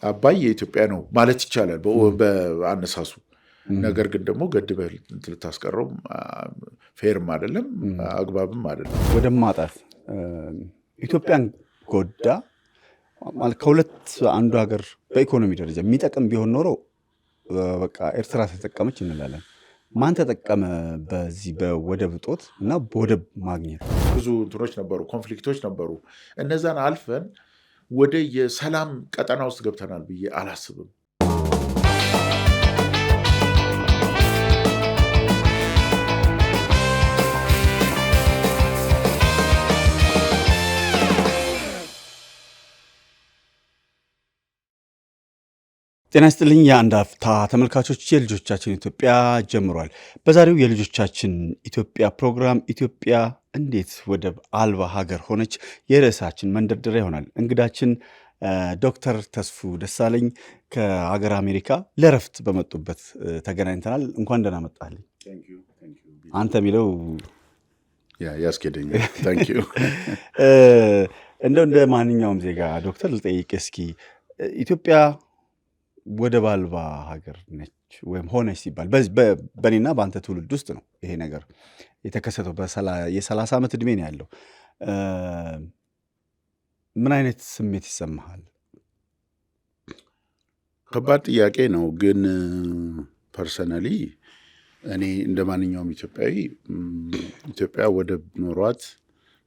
አባይ የኢትዮጵያ ነው ማለት ይቻላል በአነሳሱ። ነገር ግን ደግሞ ገድበህ ልታስቀረው ፌርም አይደለም አግባብም አይደለም። ወደ ማጣት ኢትዮጵያን ጎዳ ማለት ከሁለት አንዱ ሀገር በኢኮኖሚ ደረጃ የሚጠቅም ቢሆን ኖሮ በቃ ኤርትራ ተጠቀመች እንላለን። ማን ተጠቀመ በዚህ በወደብ እጦት እና በወደብ ማግኘት? ብዙ እንትኖች ነበሩ፣ ኮንፍሊክቶች ነበሩ። እነዛን አልፈን ወደ የሰላም ቀጠና ውስጥ ገብተናል ብዬ አላስብም። ጤና ይስጥልኝ የአንድ አፍታ ተመልካቾች፣ የልጆቻችን ኢትዮጵያ ጀምሯል። በዛሬው የልጆቻችን ኢትዮጵያ ፕሮግራም ኢትዮጵያ እንዴት ወደብ አልባ ሀገር ሆነች የርዕሳችን መንደርደሪያ ይሆናል። እንግዳችን ዶክተር ተስፉ ደሳለኝ ከሀገር አሜሪካ ለረፍት በመጡበት ተገናኝተናል። እንኳን ደህና መጣልኝ። አንተ የሚለው ያስኬደኛል። እንደው እንደ ማንኛውም ዜጋ ዶክተር ልጠይቅ እስኪ ኢትዮጵያ ወደብ አልባ ሀገር ነች ወይም ሆነች ሲባል በእኔና በአንተ ትውልድ ውስጥ ነው ይሄ ነገር የተከሰተው። የ30 ዓመት ዕድሜ ነው ያለው። ምን አይነት ስሜት ይሰማሃል? ከባድ ጥያቄ ነው። ግን ፐርሰናሊ እኔ እንደ ማንኛውም ኢትዮጵያዊ ኢትዮጵያ ወደብ ኖሯት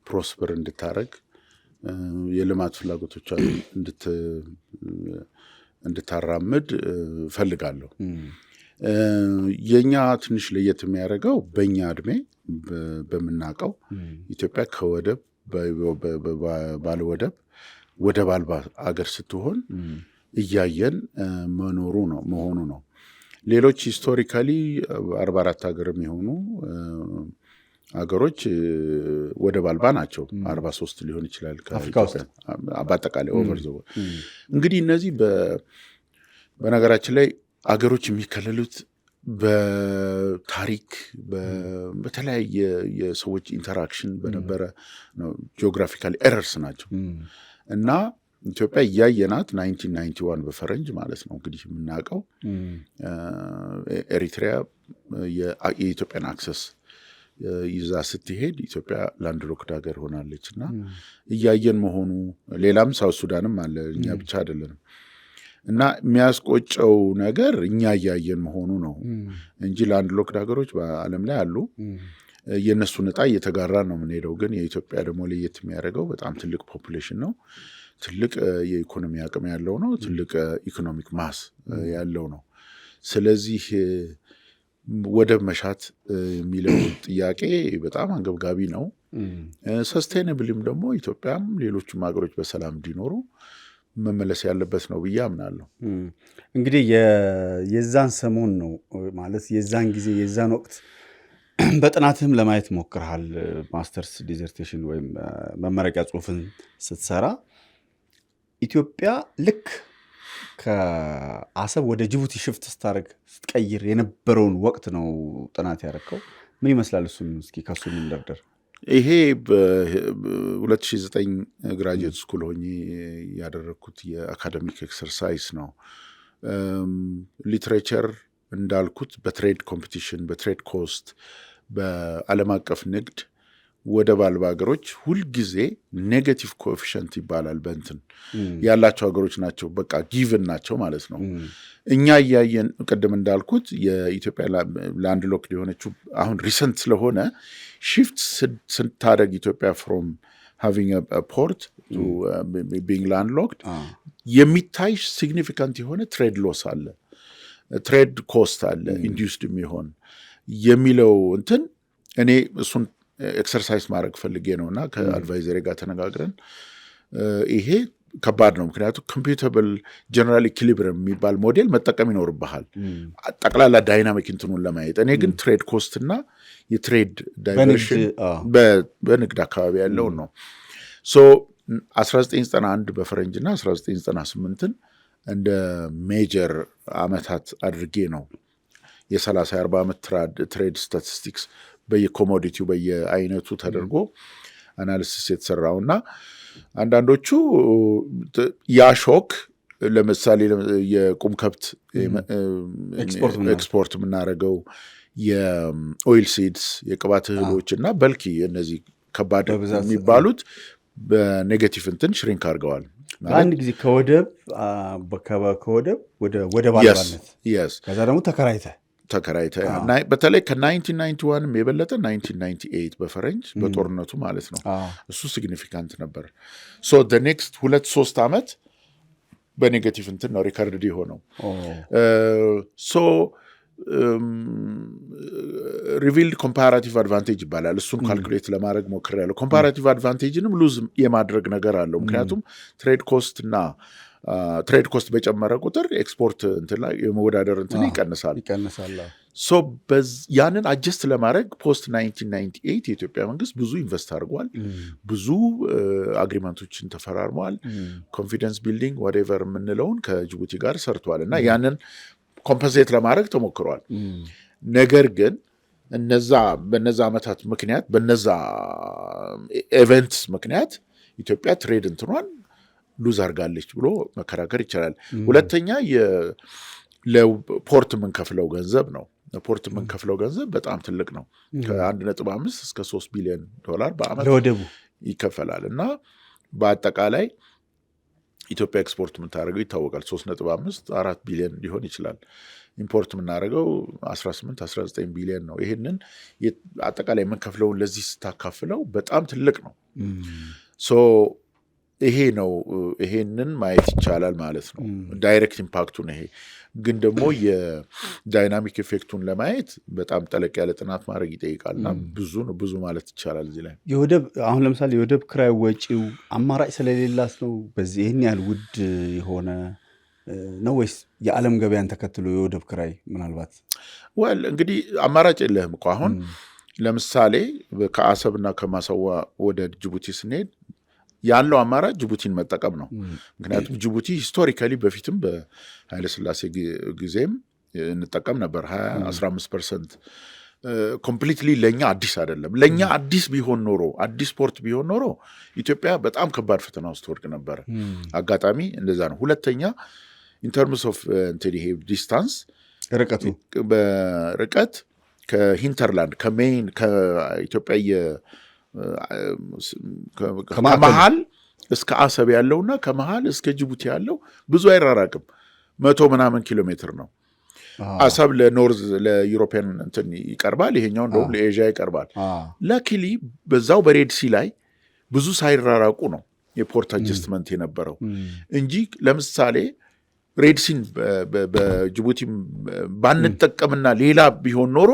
ፕሮስፐር እንድታረግ የልማት ፍላጎቶቿን እንድታራምድ ፈልጋለሁ። የኛ ትንሽ ለየት የሚያደርገው በእኛ እድሜ በምናውቀው ኢትዮጵያ ከወደብ ባለወደብ ወደብ አልባ አገር ስትሆን እያየን መሆኑ ነው። ሌሎች ሂስቶሪካሊ 44 ሀገርም የሆኑ አገሮች ወደብ አልባ ናቸው። 43 ሊሆን ይችላል በአጠቃላይ ኦቨር ዘ እንግዲህ እነዚህ በነገራችን ላይ አገሮች የሚከለሉት በታሪክ በተለያየ የሰዎች ኢንተራክሽን በነበረ ጂኦግራፊካሊ ኤረርስ ናቸው እና ኢትዮጵያ እያየናት 1991 በፈረንጅ ማለት ነው እንግዲህ የምናውቀው ኤሪትሪያ የኢትዮጵያን አክሰስ ይዛ ስትሄድ ኢትዮጵያ ላንድ ሎክድ ሀገር ሆናለች እና እያየን መሆኑ፣ ሌላም ሳውት ሱዳንም አለ፣ እኛ ብቻ አይደለንም። እና የሚያስቆጨው ነገር እኛ እያየን መሆኑ ነው እንጂ ላንድ ሎክድ ሀገሮች በዓለም ላይ አሉ። የእነሱን ዕጣ እየተጋራ ነው የምንሄደው። ግን የኢትዮጵያ ደግሞ ለየት የሚያደርገው በጣም ትልቅ ፖፑሌሽን ነው፣ ትልቅ የኢኮኖሚ አቅም ያለው ነው፣ ትልቅ ኢኮኖሚክ ማስ ያለው ነው። ስለዚህ ወደብ መሻት የሚለው ጥያቄ በጣም አንገብጋቢ ነው። ሰስቴናብልም ደግሞ ኢትዮጵያም ሌሎችም ሀገሮች በሰላም እንዲኖሩ መመለስ ያለበት ነው ብዬ አምናለሁ። እንግዲህ የዛን ሰሞን ነው ማለት የዛን ጊዜ የዛን ወቅት በጥናትም ለማየት ሞክርሃል። ማስተርስ ዲዘርቴሽን ወይም መመረቂያ ጽሑፍን ስትሰራ ኢትዮጵያ ልክ ከአሰብ ወደ ጅቡቲ ሽፍት ስታደርግ ስትቀይር የነበረውን ወቅት ነው ጥናት ያደረከው። ምን ይመስላል? እሱን እስኪ ከሱ እንደርደር። ይሄ በ2009 ግራጁዌት ስኩል ሆኜ ያደረግኩት የአካደሚክ ኤክሰርሳይዝ ነው። ሊትሬቸር እንዳልኩት በትሬድ ኮምፒቲሽን፣ በትሬድ ኮስት፣ በዓለም አቀፍ ንግድ ወደብ አልባ ሀገሮች ሁልጊዜ ኔጌቲቭ ኮኤፊሽንት ይባላል በእንትን ያላቸው ሀገሮች ናቸው። በቃ ጊቭን ናቸው ማለት ነው። እኛ እያየን ቅድም እንዳልኩት የኢትዮጵያ ላንድ ሎክድ የሆነችው አሁን ሪሰንት ስለሆነ ሽፍት ስታደርግ ኢትዮጵያ ፍሮም ሃቪንግ ፖርት ቱ ቢንግ ላንድ ሎክድ የሚታይ ሲግኒፊካንት የሆነ ትሬድ ሎስ አለ፣ ትሬድ ኮስት አለ ኢንዲዩስድ የሚሆን የሚለው እንትን እኔ እሱን ኤክሰርሳይዝ ማድረግ ፈልጌ ነው እና ከአድቫይዘሪ ጋር ተነጋግረን ይሄ ከባድ ነው። ምክንያቱም ኮምፒውተብል ጀነራል ኢኩሊብሪየም የሚባል ሞዴል መጠቀም ይኖርብሃል ጠቅላላ ዳይናሚክ እንትኑን ለማየት። እኔ ግን ትሬድ ኮስት እና የትሬድ ዳይቨርሽን በንግድ አካባቢ ያለውን ነው። 1991 በፈረንጅ እና 1998ን እንደ ሜጀር አመታት አድርጌ ነው የ30-40 ዓመት ትሬድ ስታቲስቲክስ በየኮሞዲቲው በየአይነቱ ተደርጎ አናሊሲስ የተሰራው እና አንዳንዶቹ ያ ሾክ ለምሳሌ የቁም ከብት ኤክስፖርት የምናደርገው የኦይል ሲድስ የቅባት እህሎች እና በልኪ እነዚህ ከባድ የሚባሉት በኔጌቲቭ እንትን ሽሪንክ አድርገዋል። አንድ ጊዜ ከወደብ ወደ ወደብ አልባነት ከዛ ደግሞ ተከራይተ በተለይ ከ1991 የበለጠ 1998 በፈረንጅ በጦርነቱ ማለት ነው። እሱ ሲግኒፊካንት ነበር። ሶ the next 2-3 ዓመት በኔጌቲቭ እንትን ነው ሪከርድ የሆነው። ሶ ሪቪልድ ኮምፓራቲቭ አድቫንቴጅ ይባላል። እሱን ካልኩሌት ለማድረግ ሞክሬያለሁ። ኮምፓራቲቭ አድቫንቴጅንም ሉዝ የማድረግ ነገር አለው። ምክንያቱም ትሬድ ኮስት በጨመረ ቁጥር ኤክስፖርት እንትን ላይ የመወዳደር እንትን ይቀንሳል። ሶ ያንን አጀስት ለማድረግ ፖስት 1998 የኢትዮጵያ መንግስት ብዙ ኢንቨስት አድርጓል። ብዙ አግሪመንቶችን ተፈራርመዋል። ኮንፊደንስ ቢልዲንግ ዋትኤቨር የምንለውን ከጅቡቲ ጋር ሰርቷል እና ያንን ኮምፐንሴት ለማድረግ ተሞክሯል። ነገር ግን በነዛ ዓመታት ምክንያት በነዛ ኤቨንትስ ምክንያት ኢትዮጵያ ትሬድ እንትኗን ሉዝ አድርጋለች ብሎ መከራከር ይቻላል። ሁለተኛ ለፖርት የምንከፍለው ገንዘብ ነው። ለፖርት የምንከፍለው ገንዘብ በጣም ትልቅ ነው። ከ1.5 እስከ 3 ቢሊዮን ዶላር በአመት ለወደቡ ይከፈላል እና በአጠቃላይ ኢትዮጵያ ኤክስፖርት የምታደርገው ይታወቃል። 3.5-4 ቢሊዮን ሊሆን ይችላል። ኢምፖርት የምናደርገው 18-19 ቢሊዮን ነው። ይህንን አጠቃላይ የምንከፍለውን ለዚህ ስታካፍለው በጣም ትልቅ ነው። ሶ ይሄ ነው። ይሄንን ማየት ይቻላል ማለት ነው። ዳይሬክት ኢምፓክቱን ይሄ ግን ደግሞ የዳይናሚክ ኢፌክቱን ለማየት በጣም ጠለቅ ያለ ጥናት ማድረግ ይጠይቃልና ብዙ ማለት ይቻላል። እዚህ ላይ አሁን ለምሳሌ የወደብ ክራይ ወጪው አማራጭ ስለሌላት ነው በዚህ ይህን ያህል ውድ የሆነ ነው ወይስ የዓለም ገበያን ተከትሎ የወደብ ክራይ ምናልባት እንግዲህ አማራጭ የለህም እኮ። አሁን ለምሳሌ ከአሰብና ከማሰዋ ወደ ጅቡቲ ስንሄድ ያለው አማራጭ ጅቡቲን መጠቀም ነው። ምክንያቱም ጅቡቲ ሂስቶሪካሊ በፊትም በኃይለሥላሴ ጊዜም እንጠቀም ነበር 15%። ኮምፕሊትሊ ለእኛ አዲስ አይደለም። ለእኛ አዲስ ቢሆን ኖሮ አዲስ ፖርት ቢሆን ኖሮ ኢትዮጵያ በጣም ከባድ ፈተና ውስጥ ወድቅ ነበረ። አጋጣሚ እንደዛ ነው። ሁለተኛ ኢንተርምስ ኦፍ ይሄ ዲስታንስ በርቀት ከሂንተርላንድ ከሜይን ከኢትዮጵያ ከመሃል እስከ አሰብ ያለውና ከመሃል እስከ ጅቡቲ ያለው ብዙ አይራራቅም። 100 ምናምን ኪሎ ሜትር ነው። አሰብ ለኖርዝ ለዩሮፒያን እንትን ይቀርባል። ይሄኛው እንደውም ለኤዥያ ይቀርባል። ላኪሊ በዛው በሬድሲ ላይ ብዙ ሳይራራቁ ነው የፖርት አጀስትመንት የነበረው እንጂ ለምሳሌ ሬድሲን በጅቡቲ ባንጠቀምና ሌላ ቢሆን ኖሮ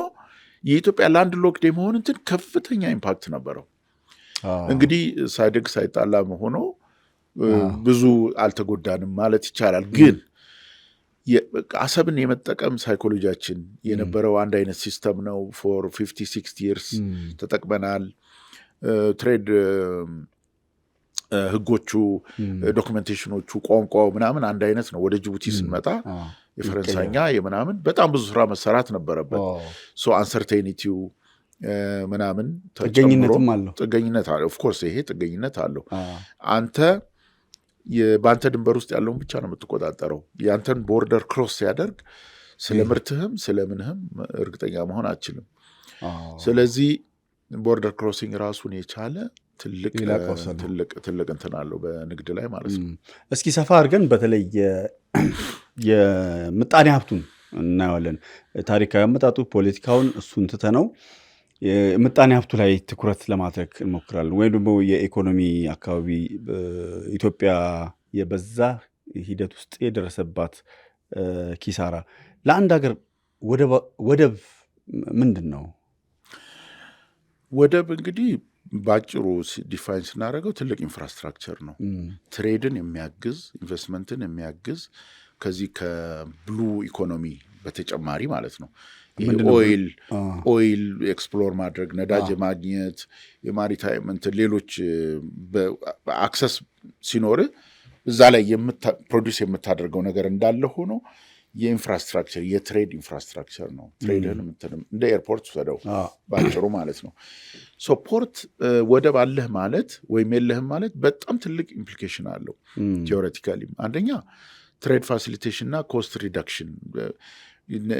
የኢትዮጵያ ላንድ ሎክድ የመሆን እንትን ከፍተኛ ኢምፓክት ነበረው። እንግዲህ ሳይደግ ሳይጣላ ሆኖ ብዙ አልተጎዳንም ማለት ይቻላል። ግን አሰብን የመጠቀም ሳይኮሎጂያችን የነበረው አንድ አይነት ሲስተም ነው። ፎር 50-60 years ተጠቅመናል። ትሬድ ህጎቹ፣ ዶክመንቴሽኖቹ፣ ቋንቋው ምናምን አንድ አይነት ነው። ወደ ጅቡቲ ስንመጣ የፈረንሳይኛ የምናምን በጣም ብዙ ስራ መሰራት ነበረበት። ሶ አንሰርቴኒቲው ምናምን ጥገኝነት አለው። ኦፍኮርስ ይሄ ጥገኝነት አለው። አንተ በአንተ ድንበር ውስጥ ያለውን ብቻ ነው የምትቆጣጠረው። የአንተን ቦርደር ክሮስ ሲያደርግ ስለ ምርትህም ስለምንህም እርግጠኛ መሆን አችልም። ስለዚህ ቦርደር ክሮሲንግ ራሱን የቻለ ትልቅ እንትን አለው በንግድ ላይ ማለት ነው። እስኪ ሰፋ አድርገን በተለይ የምጣኔ ሀብቱን እናየዋለን። ታሪካዊ አመጣጡ ፖለቲካውን እሱን ትተነው ምጣኔ ሀብቱ ላይ ትኩረት ለማድረግ እንሞክራለን። ወይም ደግሞ የኢኮኖሚ አካባቢ ኢትዮጵያ የበዛ ሂደት ውስጥ የደረሰባት ኪሳራ ለአንድ ሀገር ወደብ ምንድን ነው? ወደብ እንግዲህ ባጭሩ ዲፋይን ስናደርገው ትልቅ ኢንፍራስትራክቸር ነው። ትሬድን የሚያግዝ ኢንቨስትመንትን የሚያግዝ ከዚህ ከብሉ ኢኮኖሚ በተጨማሪ ማለት ነው። ኦይል ኤክስፕሎር ማድረግ፣ ነዳጅ ማግኘት፣ የማሪታይም እንትን ሌሎች አክሰስ ሲኖር እዛ ላይ ፕሮዲስ የምታደርገው ነገር እንዳለ ሆኖ የኢንፍራስትራክቸር የትሬድ ኢንፍራስትራክቸር ነው። ትሬድን እንደ ኤርፖርት ወሰደው ባጭሩ ማለት ነው። ሶ ፖርት ወደብ አለህ ማለት ወይም የለህም ማለት በጣም ትልቅ ኢምፕሊኬሽን አለው። ቴዎሬቲካሊ አንደኛ ትሬድ ፋሲሊቴሽን እና ኮስት ሪዳክሽን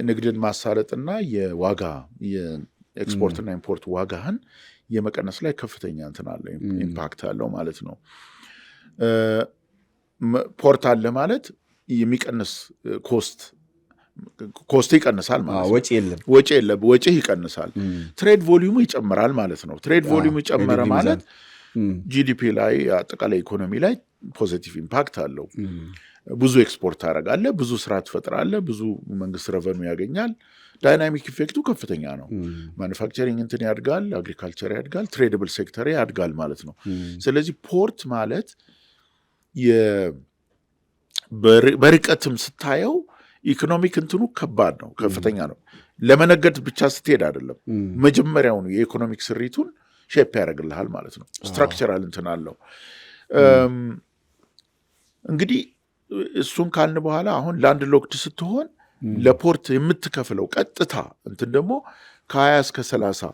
ንግድን ማሳለጥና የዋጋ የኤክስፖርትና ኢምፖርት ዋጋህን የመቀነስ ላይ ከፍተኛ እንትን አለ ኢምፓክት አለው ማለት ነው። ፖርት አለ ማለት የሚቀንስ ኮስት ይቀንሳል ማለት ነው። ወጪ ይቀንሳል። ትሬድ ቮሊዩሙ ይጨምራል ማለት ነው። ትሬድ ቮሊዩሙ ይጨመረ ማለት ጂዲፒ ላይ አጠቃላይ ኢኮኖሚ ላይ ፖዚቲቭ ኢምፓክት አለው። ብዙ ኤክስፖርት ታደርጋለህ፣ ብዙ ስራ ትፈጥራለህ፣ ብዙ መንግስት ረቨኑ ያገኛል። ዳይናሚክ ኢፌክቱ ከፍተኛ ነው። ማኑፋክቸሪንግ እንትን ያድጋል፣ አግሪካልቸር ያድጋል፣ ትሬደብል ሴክተር ያድጋል ማለት ነው። ስለዚህ ፖርት ማለት በርቀትም ስታየው ኢኮኖሚክ እንትኑ ከባድ ነው፣ ከፍተኛ ነው። ለመነገድ ብቻ ስትሄድ አይደለም፣ መጀመሪያውኑ የኢኮኖሚክ ስሪቱን ሼፕ ያደርግልሃል ማለት ነው። ስትራክቸራል እንትን አለው። እንግዲህ እሱን ካልን በኋላ አሁን ላንድ ሎክድ ስትሆን ለፖርት የምትከፍለው ቀጥታ እንትን ደግሞ ከ20 እስከ 30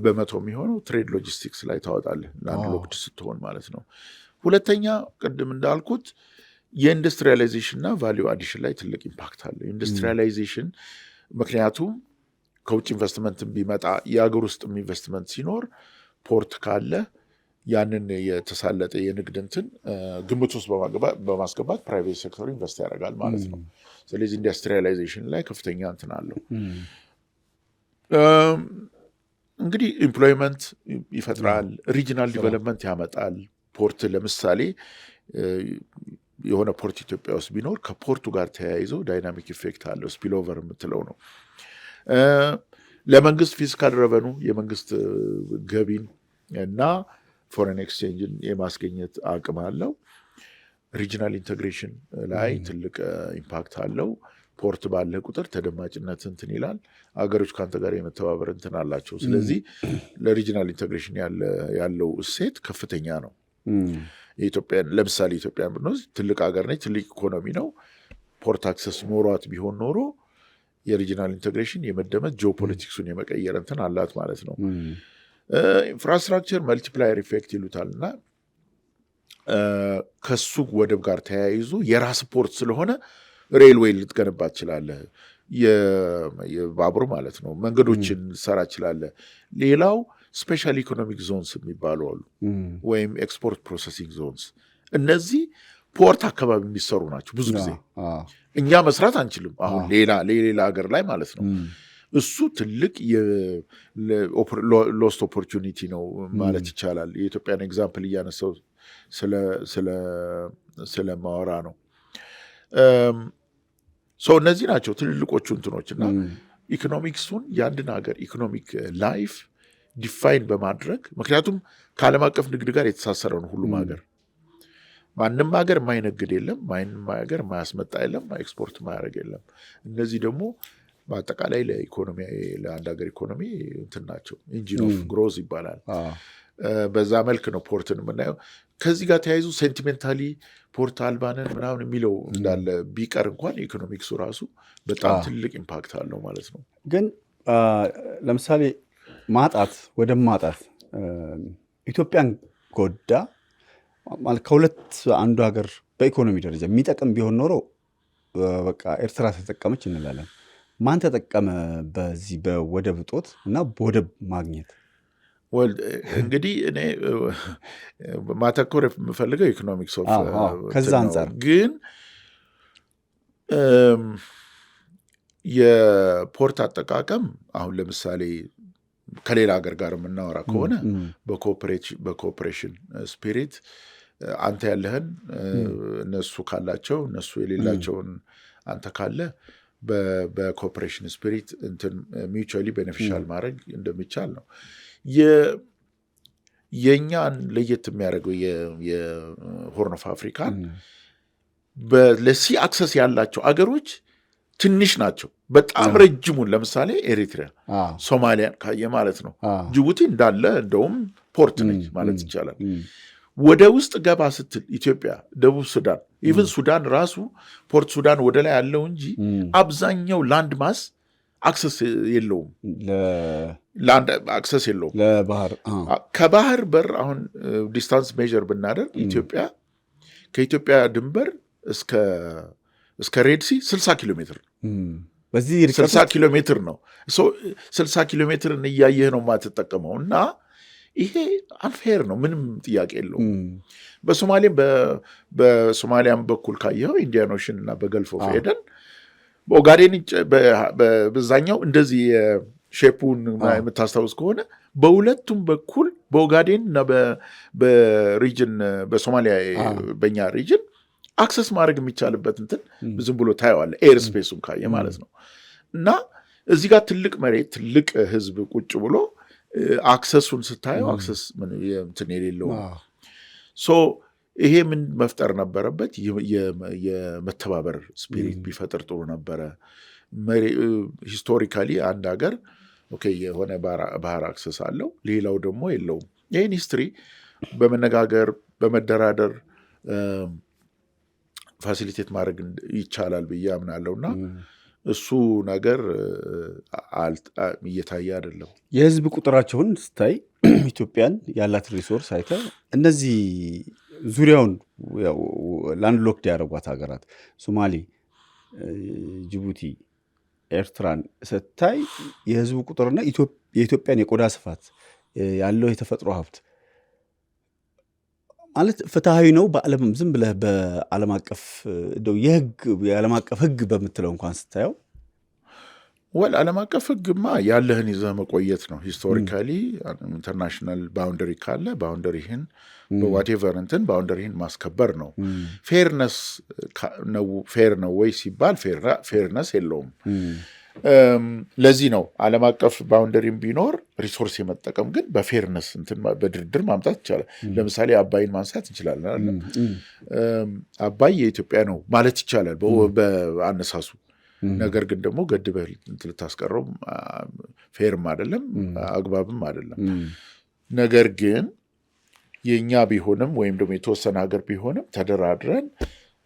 በመቶ የሚሆነው ትሬድ ሎጂስቲክስ ላይ ታወጣለህ ላንድ ሎክድ ስትሆን ማለት ነው። ሁለተኛ ቅድም እንዳልኩት የኢንዱስትሪያላይዜሽን እና ቫሊዩ አዲሽን ላይ ትልቅ ኢምፓክት አለ። ኢንዱስትሪያላይዜሽን ምክንያቱም ከውጭ ኢንቨስትመንት ቢመጣ የአገር ውስጥ ኢንቨስትመንት ሲኖር ፖርት ካለ ያንን የተሳለጠ የንግድ እንትን ግምት ውስጥ በማስገባት ፕራይቬት ሴክተሩ ኢንቨስት ያደርጋል ማለት ነው። ስለዚህ ኢንዱስትሪያላይዜሽን ላይ ከፍተኛ እንትን አለው። እንግዲህ ኢምፕሎይመንት ይፈጥራል፣ ሪጂናል ዲቨሎፕመንት ያመጣል። ፖርት ለምሳሌ የሆነ ፖርት ኢትዮጵያ ውስጥ ቢኖር ከፖርቱ ጋር ተያይዞ ዳይናሚክ ኢፌክት አለው። ስፒልኦቨር የምትለው ነው። ለመንግስት ፊስካል ረቨኑ የመንግስት ገቢን እና ፎሬን ኤክስቼንጅን የማስገኘት አቅም አለው። ሪጂናል ኢንቴግሬሽን ላይ ትልቅ ኢምፓክት አለው። ፖርት ባለ ቁጥር ተደማጭነት እንትን ይላል። አገሮች ከአንተ ጋር የመተባበር እንትን አላቸው። ስለዚህ ለሪጂናል ኢንቴግሬሽን ያለው እሴት ከፍተኛ ነው። ለምሳሌ ኢትዮጵያን ብንወስድ ትልቅ ሀገር ነች፣ ትልቅ ኢኮኖሚ ነው። ፖርት አክሰስ ኖሯት ቢሆን ኖሮ የሪጂናል ኢንቴግሬሽን የመደመጥ ጂኦፖለቲክሱን የመቀየር እንትን አላት ማለት ነው። ኢንፍራስትራክቸር መልቲፕላየር ኢፌክት ይሉታል እና ከሱ ወደብ ጋር ተያይዞ የራስ ፖርት ስለሆነ ሬልዌይ ልትገነባ ትችላለህ፣ የባቡር ማለት ነው። መንገዶችን ልትሰራ ትችላለህ። ሌላው ስፔሻል ኢኮኖሚክ ዞንስ የሚባሉ አሉ፣ ወይም ኤክስፖርት ፕሮሰሲንግ ዞንስ። እነዚህ ፖርት አካባቢ የሚሰሩ ናቸው። ብዙ ጊዜ እኛ መስራት አንችልም፣ አሁን ሌላ ሀገር ላይ ማለት ነው። እሱ ትልቅ ሎስት ኦፖርቹኒቲ ነው ማለት ይቻላል። የኢትዮጵያን ኤግዛምፕል እያነሳው ስለማወራ ነው። እነዚህ ናቸው ትልልቆቹ እንትኖች እና ኢኮኖሚክሱን የአንድን ሀገር ኢኮኖሚክ ላይፍ ዲፋይን በማድረግ ምክንያቱም ከዓለም አቀፍ ንግድ ጋር የተሳሰረ ነው ሁሉም ሀገር። ማንም ሀገር የማይነግድ የለም፣ ማንም ሀገር የማያስመጣ የለም፣ ኤክስፖርት የማያደርግ የለም። እነዚህ ደግሞ በአጠቃላይ ለአንድ ሀገር ኢኮኖሚ እንትን ናቸው። ኢንጂን ኦፍ ግሮዝ ይባላል። በዛ መልክ ነው ፖርትን የምናየው። ከዚህ ጋር ተያይዞ ሴንቲሜንታሊ ፖርት አልባንን ምናምን የሚለው እንዳለ ቢቀር እንኳን ኢኮኖሚክሱ ራሱ በጣም ትልቅ ኢምፓክት አለው ማለት ነው። ግን ለምሳሌ ማጣት ኢትዮጵያን ጎዳ ማለት ከሁለት አንዱ ሀገር በኢኮኖሚ ደረጃ የሚጠቅም ቢሆን ኖሮ በቃ ኤርትራ ተጠቀመች እንላለን። ማን ተጠቀመ በዚህ በወደብ እጦት እና በወደብ ማግኘት? እንግዲህ እኔ ማተኮር የምፈልገው ኢኮኖሚክስ ኦፍ ከዛ አንጻር ግን የፖርት አጠቃቀም አሁን ለምሳሌ ከሌላ ሀገር ጋር የምናወራ ከሆነ በኮኦፕሬሽን ስፒሪት አንተ ያለህን እነሱ ካላቸው እነሱ የሌላቸውን አንተ ካለ በኮኦፕሬሽን ስፒሪት እንትን ሚውቹዋሊ ቤኔፊሻል ማድረግ እንደሚቻል ነው። የእኛን ለየት የሚያደርገው የሆርን ኦፍ አፍሪካን ለሲ አክሰስ ያላቸው አገሮች ትንሽ ናቸው። በጣም ረጅሙን ለምሳሌ ኤሪትሪያ፣ ሶማሊያን ካየ ማለት ነው። ጅቡቲ እንዳለ እንደውም ፖርት ነች ማለት ይቻላል። ወደ ውስጥ ገባ ስትል ኢትዮጵያ፣ ደቡብ ሱዳን፣ ኢቨን ሱዳን ራሱ ፖርት ሱዳን ወደ ላይ ያለው እንጂ አብዛኛው ላንድ ማስ አክሰስ የለውም። ላንድ አክሰስ የለውም ለባህር። ከባህር በር አሁን ዲስታንስ ሜዥር ብናደርግ ከኢትዮጵያ ድንበር እስከ ሬድሲ 60 ኪሎ ሜትር ነው። በዚህ 60 ኪሎ ሜትር ነው። 60 ኪሎ ሜትርን እያየህ ነው የማትጠቀመው እና ይሄ አንፌር ነው፣ ምንም ጥያቄ የለውም። በሶማሊያም በኩል ካየኸው ኢንዲያን ኦሽን እና በገልፍ ኦፍ ኤደን በኦጋዴን በዛኛው እንደዚህ ሼፑን የምታስታውስ ከሆነ በሁለቱም በኩል በኦጋዴን እና በሪጅን በሶማሊያ በኛ ሪጅን አክሰስ ማድረግ የሚቻልበት እንትን ዝም ብሎ ታየዋለ፣ ኤር ስፔሱን ካየ ማለት ነው። እና እዚህ ጋር ትልቅ መሬት ትልቅ ህዝብ ቁጭ ብሎ አክሰሱን ስታየው አክሰስ እንትን የሌለው ይሄ ምን መፍጠር ነበረበት? የመተባበር ስፒሪት ቢፈጥር ጥሩ ነበረ። ሂስቶሪካሊ አንድ ሀገር ኦኬ የሆነ ባህር አክሰስ አለው፣ ሌላው ደግሞ የለውም። ይህን ሂስትሪ በመነጋገር በመደራደር ፋሲሊቴት ማድረግ ይቻላል ብዬ አምናለሁ እና እሱ ነገር እየታየ አይደለም። የህዝብ ቁጥራቸውን ስታይ ኢትዮጵያን ያላትን ሪሶርስ አይተ እነዚህ ዙሪያውን ላንድ ሎክድ ያደረጓት ሀገራት ሶማሌ፣ ጅቡቲ፣ ኤርትራን ስታይ የህዝቡ ቁጥርና የኢትዮጵያን የቆዳ ስፋት ያለው የተፈጥሮ ሀብት ማለት ፍትሐዊ ነው። በዓለም ዝም ብለህ በዓለም አቀፍ የዓለም አቀፍ ህግ በምትለው እንኳን ስታየው ዓለም አቀፍ ህግማ ያለህን ይዘህ መቆየት ነው። ሂስቶሪካሊ ኢንተርናሽናል ባውንደሪ ካለ ባውንደሪህን በዋቴቨር እንትን ባውንደሪህን ማስከበር ነው። ፌር ነው ወይ ሲባል ፌርነስ የለውም። ለዚህ ነው ዓለም አቀፍ ባውንደሪም ቢኖር ሪሶርስ የመጠቀም ግን በፌርነስ እንትን በድርድር ማምጣት ይቻላል። ለምሳሌ አባይን ማንሳት እንችላለን። አባይ የኢትዮጵያ ነው ማለት ይቻላል በአነሳሱ። ነገር ግን ደግሞ ገድበህ ልታስቀረው ፌርም አይደለም አግባብም አይደለም። ነገር ግን የኛ ቢሆንም ወይም ደግሞ የተወሰነ ሀገር ቢሆንም ተደራድረን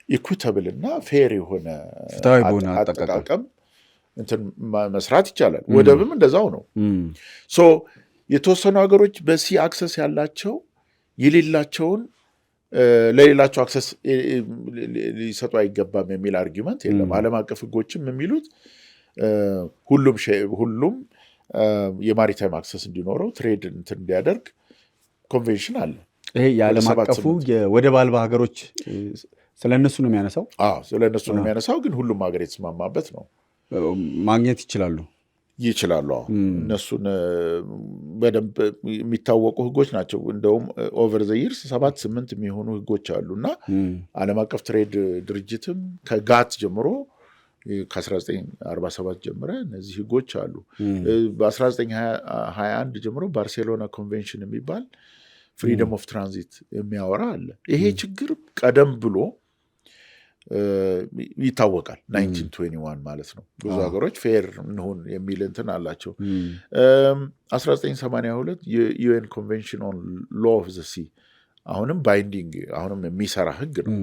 ኢኩዊታብል እና ፌር የሆነ አጠቃቀም እንትን መስራት ይቻላል። ወደብም እንደዛው ነው። የተወሰኑ ሀገሮች በሲ አክሰስ ያላቸው የሌላቸውን ለሌላቸው አክሰስ ሊሰጡ አይገባም የሚል አርጊመንት የለም። ዓለም አቀፍ ህጎችም የሚሉት ሁሉም የማሪታይም አክሰስ እንዲኖረው ትሬድ እንትን እንዲያደርግ ኮንቬንሽን አለ። ይሄ የዓለም አቀፉ የወደብ አልባ ሀገሮች ስለነሱ ነው የሚያነሳው። ስለነሱ ነው የሚያነሳው፣ ግን ሁሉም ሀገር የተስማማበት ነው። ማግኘት ይችላሉ። እነሱን በደንብ የሚታወቁ ህጎች ናቸው። እንደውም ኦቨር ዘ ይርስ 7-8 የሚሆኑ ህጎች አሉ እና ዓለም አቀፍ ትሬድ ድርጅትም ከጋት ጀምሮ ከ1947 ጀምረ እነዚህ ህጎች አሉ። በ1921 ጀምሮ ባርሴሎና ኮንቬንሽን የሚባል ፍሪደም ኦፍ ትራንዚት የሚያወራ አለ። ይሄ ችግር ቀደም ብሎ ይታወቃል። 1921 ማለት ነው። ብዙ ሀገሮች ፌር እንሁን የሚል እንትን አላቸው። 1982 የዩኤን ኮንቬንሽን ኦን ሎ ኦፍ ዘ ሲ አሁንም ባይንዲንግ አሁንም የሚሰራ ህግ ነው።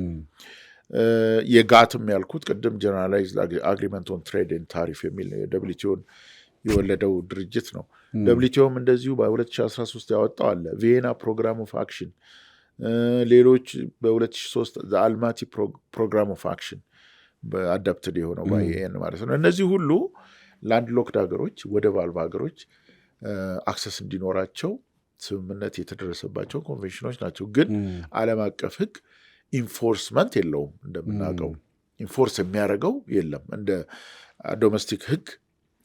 የጋትም ያልኩት ቅድም ጀነራላይዝድ አግሪመንት ኦን ትሬድ ኤንድ ታሪፍ የሚል ደብሊውቲኦን የወለደው ድርጅት ነው። ደብሊውቲኦም እንደዚሁ በ2013 ያወጣው አለ። ቪየና ፕሮግራም ኦፍ አክሽን፣ ሌሎች በ2003 አልማቲ ፕሮግራም ኦፍ አክሽን በአዳፕትድ የሆነው ባይን ማለት ነው። እነዚህ ሁሉ ላንድ ሎክድ ሀገሮች ወደብ አልባ ሀገሮች አክሰስ እንዲኖራቸው ስምምነት የተደረሰባቸው ኮንቬንሽኖች ናቸው። ግን ዓለም አቀፍ ህግ ኢንፎርስመንት የለውም። እንደምናውቀው ኢንፎርስ የሚያደርገው የለም። እንደ ዶሜስቲክ ህግ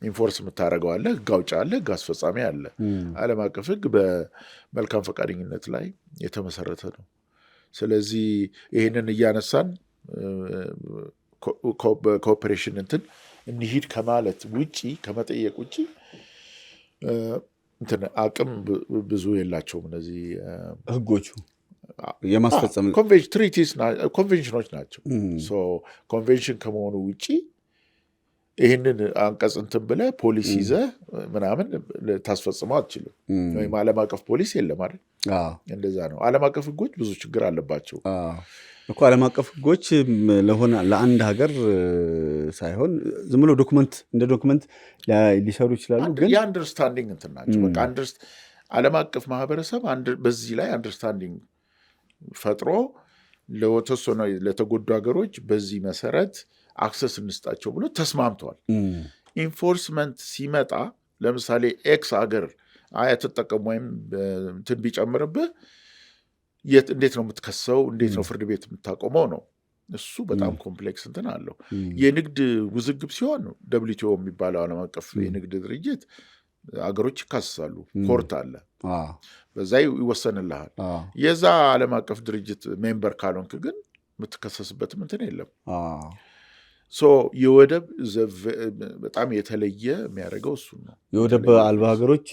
ኢንፎርስ የምታደርገው አለ፣ ህግ አውጭ አለ፣ ህግ አስፈጻሚ አለ። ዓለም አቀፍ ህግ በመልካም ፈቃደኝነት ላይ የተመሰረተ ነው። ስለዚህ ይህንን እያነሳን በኮኦፐሬሽን እንትን እንሂድ ከማለት ውጪ ከመጠየቅ ውጪ እንትን አቅም ብዙ የላቸውም እነዚህ ህጎቹ የማስፈጸም ኮንቬንሽኖች ናቸው። ኮንቬንሽን ከመሆኑ ውጪ ይህንን አንቀጽ እንትን ብለህ ፖሊሲ ይዘህ ምናምን ታስፈጽመው አትችልም። ወይም ዓለም አቀፍ ፖሊስ የለም አይደል? እንደዛ ነው። ዓለም አቀፍ ህጎች ብዙ ችግር አለባቸው እኮ። ዓለም አቀፍ ህጎች ለአንድ ሀገር ሳይሆን ዝም ብሎ እንደ ዶክመንት ሊሰሩ ይችላሉ። ግን የአንደርስታንዲንግ እንትን ናቸው። በቃ ዓለም አቀፍ ማህበረሰብ በዚህ ላይ አንደርስታንዲንግ ፈጥሮ ለተወሰኑ ለተጎዱ ሀገሮች በዚህ መሰረት አክሰስ እንስጣቸው ብሎ ተስማምተዋል። ኢንፎርስመንት ሲመጣ ለምሳሌ ኤክስ ሀገር አትጠቀሙ ወይም እንትን ቢጨምርብህ እንዴት ነው የምትከሰው? እንዴት ነው ፍርድ ቤት የምታቆመው ነው። እሱ በጣም ኮምፕሌክስ እንትን አለው። የንግድ ውዝግብ ሲሆን WTO የሚባለው ዓለም አቀፍ የንግድ ድርጅት አገሮች ይካሰሳሉ። ኮርት አለ፣ በዛ ይወሰንልሃል። የዛ ዓለም አቀፍ ድርጅት ሜምበር ካልሆንክ ግን የምትከሰስበትም እንትን የለም። የወደብ በጣም የተለየ የሚያደርገው እሱ ነው። የወደብ አልባ ሀገሮች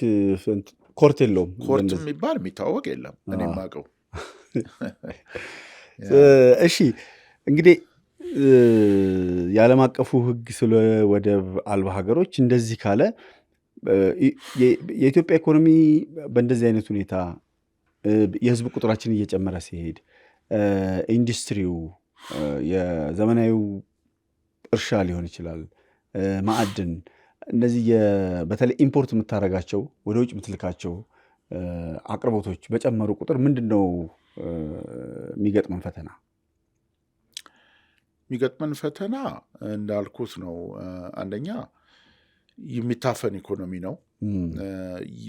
ኮርት የለውም። ኮርት የሚባል የሚታወቅ የለም እኔ የማውቀው። እሺ እንግዲህ የዓለም አቀፉ ሕግ ስለ ወደብ አልባ ሀገሮች እንደዚህ ካለ የኢትዮጵያ ኢኮኖሚ በእንደዚህ አይነት ሁኔታ የህዝብ ቁጥራችን እየጨመረ ሲሄድ ኢንዱስትሪው የዘመናዊው እርሻ ሊሆን ይችላል፣ ማዕድን፣ እነዚህ በተለይ ኢምፖርት የምታደርጋቸው ወደ ውጭ የምትልካቸው አቅርቦቶች በጨመሩ ቁጥር ምንድን ነው የሚገጥመን ፈተና? የሚገጥመን ፈተና እንዳልኩት ነው። አንደኛ የሚታፈን ኢኮኖሚ ነው።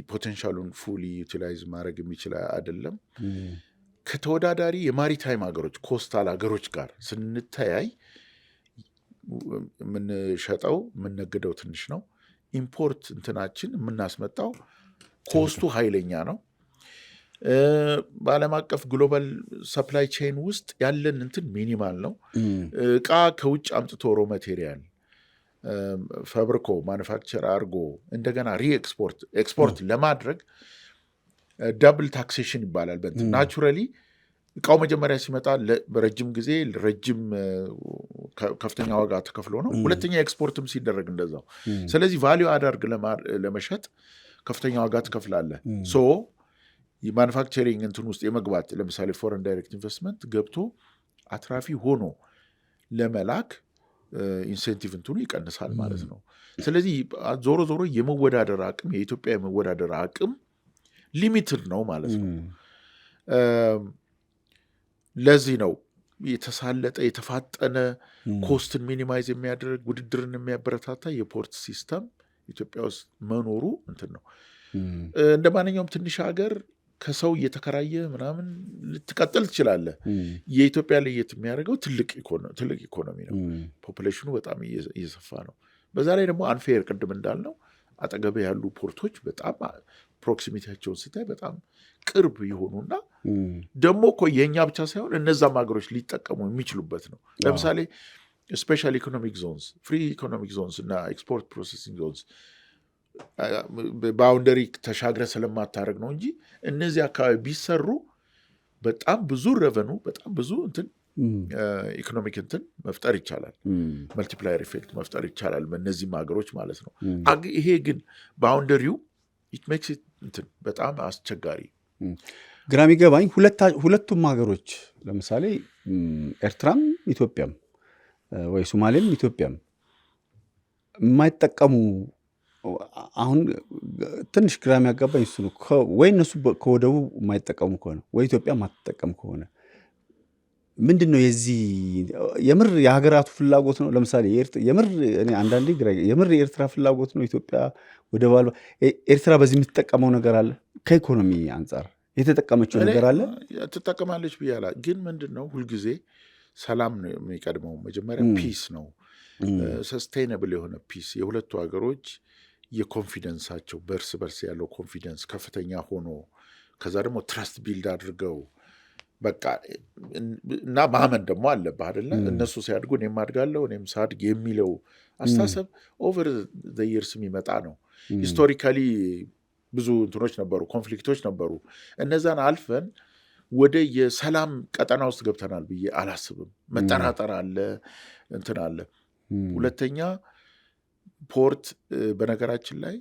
ፖቴንሻሉን ፉሊ ዩቲላይዝ ማድረግ የሚችል አይደለም። ከተወዳዳሪ የማሪታይም ሀገሮች ኮስታል ሀገሮች ጋር ስንተያይ የምንሸጠው የምንነግደው ትንሽ ነው። ኢምፖርት እንትናችን የምናስመጣው ኮስቱ ኃይለኛ ነው። በዓለም አቀፍ ግሎባል ሰፕላይ ቼን ውስጥ ያለን እንትን ሚኒማል ነው። እቃ ከውጭ አምጥቶ ሮ ማቴሪያል ፈብሪኮ ማኑፋክቸር አድርጎ እንደገና ኤክስፖርት ለማድረግ ዳብል ታክሴሽን ይባላል። ናቹራሊ እቃው መጀመሪያ ሲመጣ በረጅም ጊዜ ረጅም ከፍተኛ ዋጋ ተከፍሎ ነው። ሁለተኛ ኤክስፖርትም ሲደረግ እንደዛው። ስለዚህ ቫሊዩ አዳርግ ለመሸጥ ከፍተኛ ዋጋ ትከፍላለህ። የማኑፋክቸሪንግ እንትን ውስጥ የመግባት ለምሳሌ ፎረን ዳይሬክት ኢንቨስትመንት ገብቶ አትራፊ ሆኖ ለመላክ ኢንሴንቲቭ እንትኑ ይቀንሳል ማለት ነው። ስለዚህ ዞሮ ዞሮ የመወዳደር አቅም የኢትዮጵያ የመወዳደር አቅም ሊሚትድ ነው ማለት ነው። ለዚህ ነው የተሳለጠ የተፋጠነ ኮስትን ሚኒማይዝ የሚያደርግ ውድድርን የሚያበረታታ የፖርት ሲስተም ኢትዮጵያ ውስጥ መኖሩ እንትን ነው። እንደ ማንኛውም ትንሽ ሀገር ከሰው እየተከራየ ምናምን ልትቀጥል ትችላለህ። የኢትዮጵያ ለየት የሚያደርገው ትልቅ ኢኮኖሚ ነው። ፖፑሌሽኑ በጣም እየሰፋ ነው። በዛ ላይ ደግሞ አንፌር ቅድም እንዳልነው አጠገብ ያሉ ፖርቶች በጣም ፕሮክሲሚቲያቸውን ስታይ በጣም ቅርብ የሆኑና ደግሞ እኮ የእኛ ብቻ ሳይሆን እነዛም ሀገሮች ሊጠቀሙ የሚችሉበት ነው። ለምሳሌ ስፔሻል ኢኮኖሚክ ዞንስ፣ ፍሪ ኢኮኖሚክ ዞንስ እና ኤክስፖርት ፕሮሴሲንግ ዞንስ ባውንደሪ ተሻግረ ስለማታደርግ ነው እንጂ እነዚህ አካባቢ ቢሰሩ በጣም ብዙ ረቨኑ በጣም ብዙ እንትን ኢኮኖሚክ እንትን መፍጠር ይቻላል። መልቲፕላየር ኢፌክት መፍጠር ይቻላል በእነዚህም ሀገሮች ማለት ነው። ይሄ ግን ባውንደሪው ኢት ሜክስ ኢት እንትን በጣም አስቸጋሪ። ግራ የሚገባኝ ሁለቱም ሀገሮች ለምሳሌ ኤርትራም ኢትዮጵያም ወይ ሶማሌም ኢትዮጵያም የማይጠቀሙ አሁን ትንሽ ግራ የሚያጋባኝ እሱ ነው። ወይ እነሱ ከወደቡ የማይጠቀሙ ከሆነ ወይ ኢትዮጵያ የማትጠቀም ከሆነ ምንድን ነው የዚህ የምር የሀገራቱ ፍላጎት ነው? ለምሳሌ አንዳንዴ የምር የኤርትራ ፍላጎት ነው ኢትዮጵያ ወደብ አልባ? ኤርትራ በዚህ የምትጠቀመው ነገር አለ? ከኢኮኖሚ አንጻር የተጠቀመችው ነገር አለ? ትጠቀማለች ብያላ። ግን ምንድን ነው ሁልጊዜ ሰላም ነው የሚቀድመው። መጀመሪያ ፒስ ነው፣ ሰስቴይነብል የሆነ ፒስ። የሁለቱ ሀገሮች የኮንፊደንሳቸው በእርስ በርስ ያለው ኮንፊደንስ ከፍተኛ ሆኖ ከዛ ደግሞ ትረስት ቢልድ አድርገው በቃ እና ማመን ደግሞ አለብህ አይደለ? እነሱ ሲያድጉ እኔም አድጋለሁ እኔም ሳድግ የሚለው አስተሳሰብ ኦቨር ዘ ይርስ የሚመጣ ነው። ሂስቶሪካሊ ብዙ እንትኖች ነበሩ፣ ኮንፍሊክቶች ነበሩ። እነዛን አልፈን ወደ የሰላም ቀጠና ውስጥ ገብተናል ብዬ አላስብም። መጠራጠር አለ፣ እንትን አለ። ሁለተኛ ፖርት፣ በነገራችን ላይ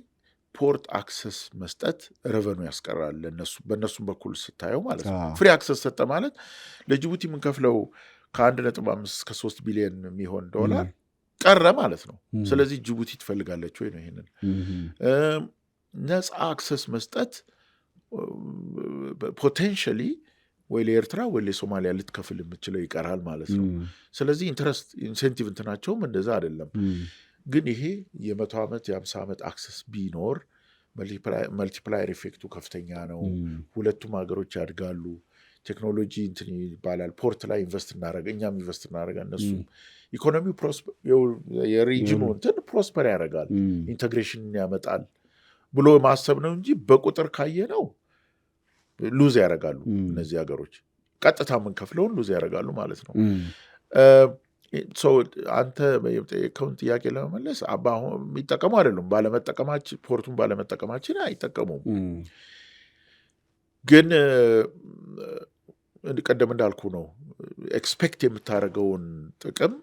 ፖርት አክሰስ መስጠት ረቨኑ ያስቀራል። በእነሱም በኩል ስታየው ማለት ነው። ፍሪ አክሰስ ሰጠ ማለት ለጅቡቲ የምንከፍለው ከ1.5 እስከ 3 ቢሊዮን የሚሆን ዶላር ቀረ ማለት ነው። ስለዚህ ጅቡቲ ትፈልጋለች ወይ ነው ይሄንን ነፃ አክሰስ መስጠት ፖቴንሻሊ ወይ ለኤርትራ ወይ ለሶማሊያ ልትከፍል የምትችለው ይቀራል ማለት ነው። ስለዚህ ኢንትረስት ኢንሴንቲቭ እንትናቸውም እንደዛ አይደለም። ግን ይሄ የ100 ዓመት የ50 ዓመት አክሰስ ቢኖር መልቲፕላየር ኢፌክቱ ከፍተኛ ነው። ሁለቱም ሀገሮች ያድጋሉ። ቴክኖሎጂ እንትን ይባላል። ፖርት ላይ ኢንቨስት እናደረገ እኛም ኢንቨስት እናደረገ እነሱ ኢኮኖሚው የሪጅኑ እንትን ፕሮስፐር ያደርጋል፣ ኢንቴግሬሽን ያመጣል ብሎ ማሰብ ነው እንጂ በቁጥር ካየ ነው ሉዝ ያደርጋሉ። እነዚህ ሀገሮች ቀጥታ የምንከፍለውን ሉዝ ያደርጋሉ ማለት ነው። አንተ የጠየቀውን ጥያቄ ለመመለስ አሁን የሚጠቀሙ አይደሉም። ባለመጠቀማችን ፖርቱን ባለመጠቀማችን አይጠቀሙም። ግን ቀደም እንዳልኩ ነው ኤክስፔክት የምታደርገውን ጥቅም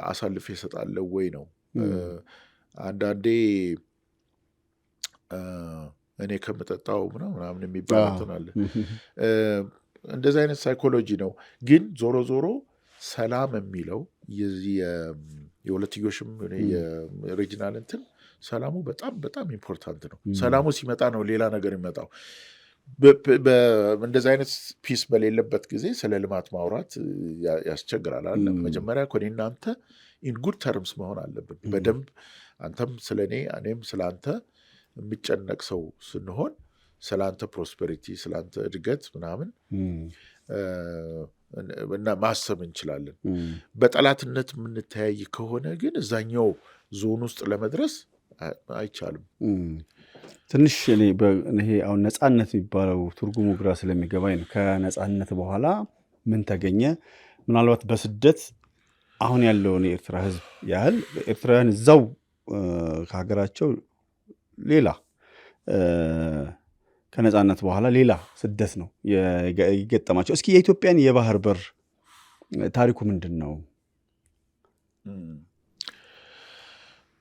አሳልፌ እሰጣለሁ ወይ ነው። አንዳንዴ እኔ ከምጠጣው ምናምን የሚባል እንትን አለ። እንደዚህ አይነት ሳይኮሎጂ ነው። ግን ዞሮ ዞሮ ሰላም የሚለው የዚህ የሁለትዮሽም የሪጂናል እንትን ሰላሙ በጣም በጣም ኢምፖርታንት ነው። ሰላሙ ሲመጣ ነው ሌላ ነገር የሚመጣው። እንደዚህ አይነት ፒስ በሌለበት ጊዜ ስለ ልማት ማውራት ያስቸግራል አለ። መጀመሪያ እኮ እኔና አንተ ኢን ጉድ ተርምስ መሆን አለብን በደንብ። አንተም ስለ እኔ እኔም ስለ አንተ የሚጨነቅ ሰው ስንሆን ስለ አንተ ፕሮስፐሪቲ ስለ አንተ እድገት ምናምን እና ማሰብ እንችላለን። በጠላትነት የምንተያይ ከሆነ ግን እዛኛው ዞን ውስጥ ለመድረስ አይቻልም። ትንሽ እኔ አሁን ነጻነት የሚባለው ትርጉሙ ግራ ስለሚገባኝ ነው። ከነጻነት በኋላ ምን ተገኘ? ምናልባት በስደት አሁን ያለውን የኤርትራ ሕዝብ ያህል ኤርትራውያን እዛው ከሀገራቸው ሌላ ከነጻነት በኋላ ሌላ ስደት ነው የገጠማቸው። እስኪ የኢትዮጵያን የባህር በር ታሪኩ ምንድን ነው?